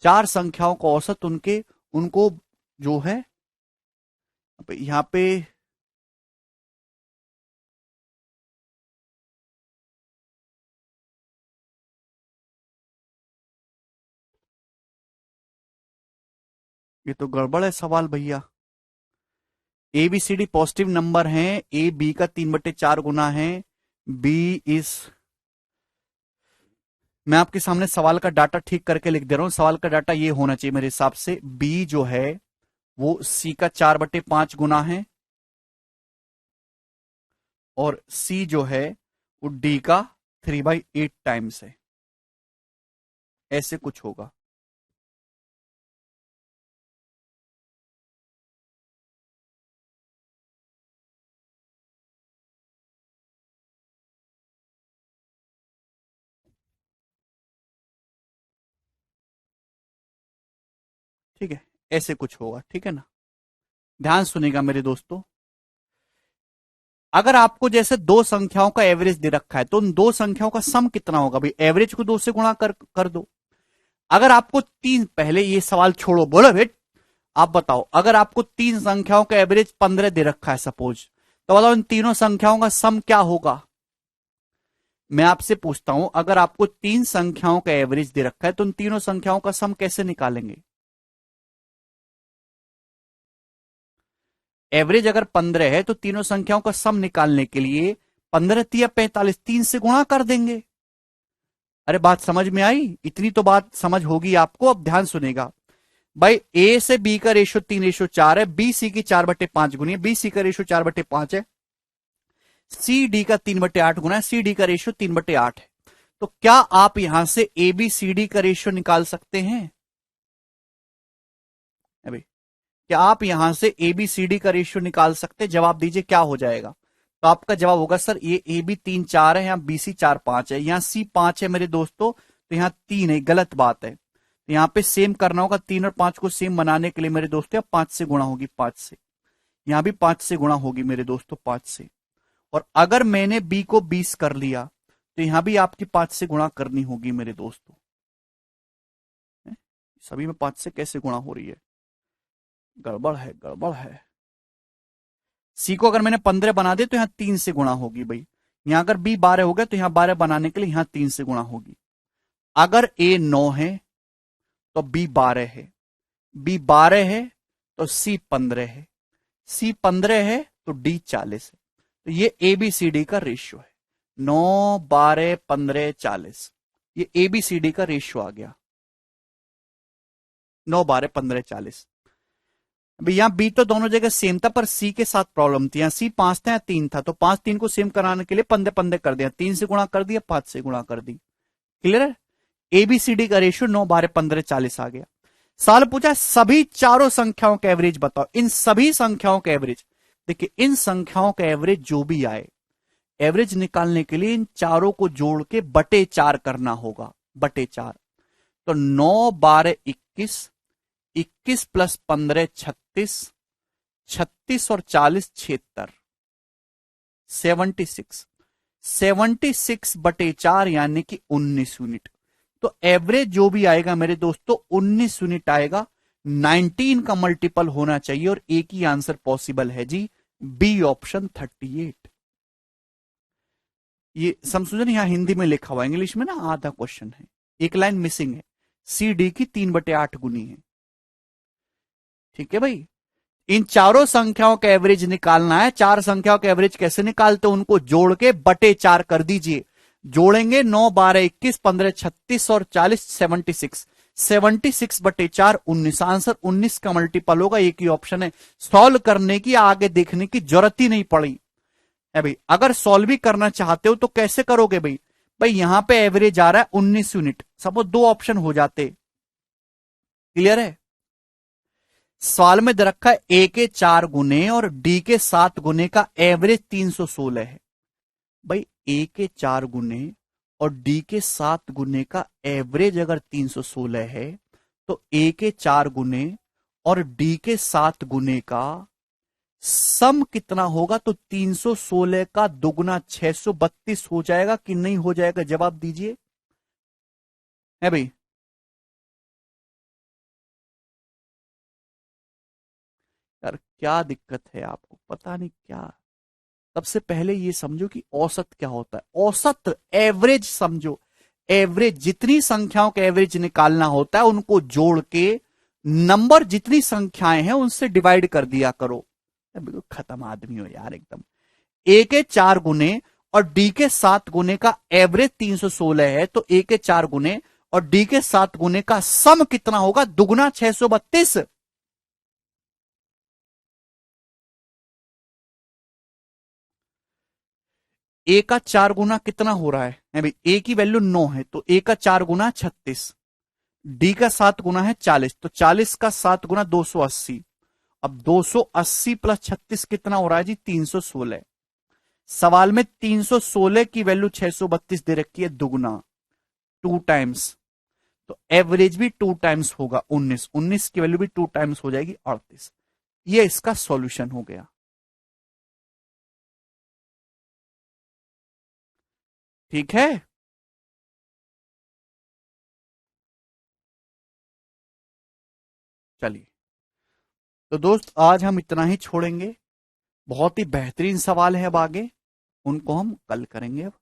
चार संख्याओं का औसत उनके उनको जो है यहां पे, ये तो गड़बड़ है सवाल भैया। A B C D positive number हैं, ए बी का 3/4 गुना है, बी इज, मैं आपके सामने सवाल का डाटा ठीक करके लिख दे रहा हूं। सवाल का डाटा ये होना चाहिए मेरे हिसाब से, बी जो है वो सी का 4/5 गुना है, और सी जो है वो डी का 3/8 टाइम्स है। ऐसे कुछ होगा। ठीक है, ऐसे कुछ होगा, ठीक है ना? ध्यान सुनेगा मेरे दोस्तों। अगर आपको जैसे दो संख्याओं का एवरेज दे रखा है, तो उन दो संख्याओं का सम कितना होगा भाई? एवरेज को 2 से गुणा कर दो। अगर आपको तीन, पहले ये सवाल छोड़ो, बोलो बेट, आप बताओ, अगर आपको तीन संख्याओं का एवरेज 15 दे रखा है सपोज, तो बताओ इन तीनों संख्याओं का सम क्या होगा? मैं आपसे पूछता हूं, अगर आपको तीन संख्याओं का एवरेज दे रखा है, तो उन तीनों संख्याओं का सम कैसे निकालेंगे? एवरेज अगर 15 है, तो तीनों संख्याओं का सम निकालने के लिए 15 या 45, 3 से गुणा कर देंगे। अरे बात समझ में आई? इतनी तो बात समझ होगी आपको। अब ध्यान सुनेगा भाई, ए से बी का रेशियो 3:4 है, बी सी की 4/5 गुनी है, बी सी का रेशियो 4/5 है, सी डी का 3/8 गुना है, सी डी का रेशियो 3/8 है। तो क्या आप यहां से ए बी सी डी का रेशियो निकाल सकते हैं? अभी क्या आप यहां से ए बी सी डी का रेशियो निकाल सकते हैं? जवाब दीजिए, क्या हो जाएगा? तो आपका जवाब होगा सर, ये ए बी 3 4 है, यहां बी सी 4 5 है, यहां सी 5 है मेरे दोस्तों, तो यहां 3 है। गलत बात है, तो यहां पे सेम करना होगा। 3 और 5 को सेम बनाने के लिए मेरे दोस्तों 5 से गुणा होगी, 5 से। यहां भी 5 से गुणा होगी मेरे दोस्तों, 5 से। और अगर मैंने बी को 20 कर लिया तो यहां भी आपकी 5 से गुणा करनी होगी मेरे दोस्तों। सभी में 5 से कैसे गुणा हो रही है? गड़बड़ है, गड़बड़ है। सी को अगर मैंने 15 बना दे तो यहां 3 से गुणा होगी भाई। यहां अगर बी 12 हो गया तो यहां 12 बनाने के लिए यहां 3 से गुणा होगी। अगर ए 9 है तो बी 12 है, बी 12 है तो सी 15 है, सी 15 है तो डी 40 है। तो ये एबीसीडी का रेशियो है, 9 12 15 40। ये एबीसीडी का रेशियो आ गया, 9 12 15 40। अभी यहां बी तो दोनों जगह सेम था, पर सी के साथ प्रॉब्लम थी। यहां सी 5 था या 3 था, तो 5 3 को सेम कराने के लिए 15 15 कर दिया, 3 से गुणा कर दिया, 5 से गुणा कर दी। क्लियर है? एबीसीडी का रेशियो 9 12 15 40 आ गया। सवाल पूछा सभी चारों संख्याओं का एवरेज बताओ। इन सभी संख्याओं का एवरेज, देखिए इन संख्याओं का एवरेज जो भी आए, एवरेज निकालने के लिए इन चारों को जोड़ के बटे 4 करना होगा, बटे 4। तो 9 12 21, 21 प्लस 15 36, 36 और 40 76, 76, 76 बटे 4 यानी कि 19 यूनिट। तो एवरेज जो भी आएगा मेरे दोस्तों 19 यूनिट आएगा। 19 का मल्टीपल होना चाहिए और एक ही आंसर पॉसिबल है जी, बी ऑप्शन 38। ये समझो, यहां हिंदी में लिखा हुआ, इंग्लिश में ना आधा क्वेश्चन है, एक लाइन मिसिंग है। सी डी की 3/8 गुनी है। ठीक है भाई, इन चारों संख्याओं का एवरेज निकालना है। चार संख्याओं का एवरेज कैसे निकालते हैं? उनको जोड़ के बटे 4 कर दीजिए। जोड़ेंगे 9 12 21 15 36 और 40 76, 76 बटे 4 19। आंसर 19 का मल्टीपल होगा, एक ही ऑप्शन है। सॉल्व करने की, आगे देखने की जरूरत ही नहीं पड़ी है भाई। अगर सॉल्व भी करना चाहते हो तो कैसे करोगे भाई? भाई यहां पे एवरेज आ रहा है 19 यूनिट, सपोज दो ऑप्शन हो जाते। क्लियर है? सवाल में दे रखा है ए के 4 गुने और डी के 7 गुने का एवरेज 316 है। भाई ए के 4 गुने और डी के 7 गुने का एवरेज अगर 316 है तो ए के 4 गुने और डी के 7 गुने का सम कितना होगा? तो 316 का दुगुना 632 हो जाएगा कि नहीं हो जाएगा? जवाब दीजिए। है भाई, यार क्या दिक्कत है आपको, पता नहीं क्या। सबसे पहले ये समझो कि औसत क्या होता है। औसत, एवरेज समझो। एवरेज, जितनी संख्याओं का एवरेज निकालना होता है उनको जोड़ के नंबर जितनी संख्याएं हैं उनसे डिवाइड कर दिया करो। बिल्कुल खत्म आदमी हो यार एकदम। ए के 4 गुने और डी के 7 गुने का एवरेज 316 है, तो ए के 4 गुने और डी के 7 गुने का सम कितना होगा? दुगुना 632। ए का 4 गुना कितना हो रहा है भाई? ए की वैल्यू 9 है, तो ए का 4 गुना 36, डी का 7 गुना है 40, तो 40 का 7 गुना 280। अब 280 प्लस 36 कितना हो रहा है जी? 316। सवाल में 316 की वैल्यू 632 दे रखी है, दुगुना, 2 टाइम्स। तो एवरेज भी 2 टाइम्स होगा, 19। 19 की वैल्यू भी 2 टाइम्स हो जाएगी, 38। ये इसका सॉल्यूशन हो गया। ठीक है, चलिए तो दोस्त आज हम इतना ही छोड़ेंगे। बहुत ही बेहतरीन सवाल है, अब आगे उनको हम कल करेंगे। अब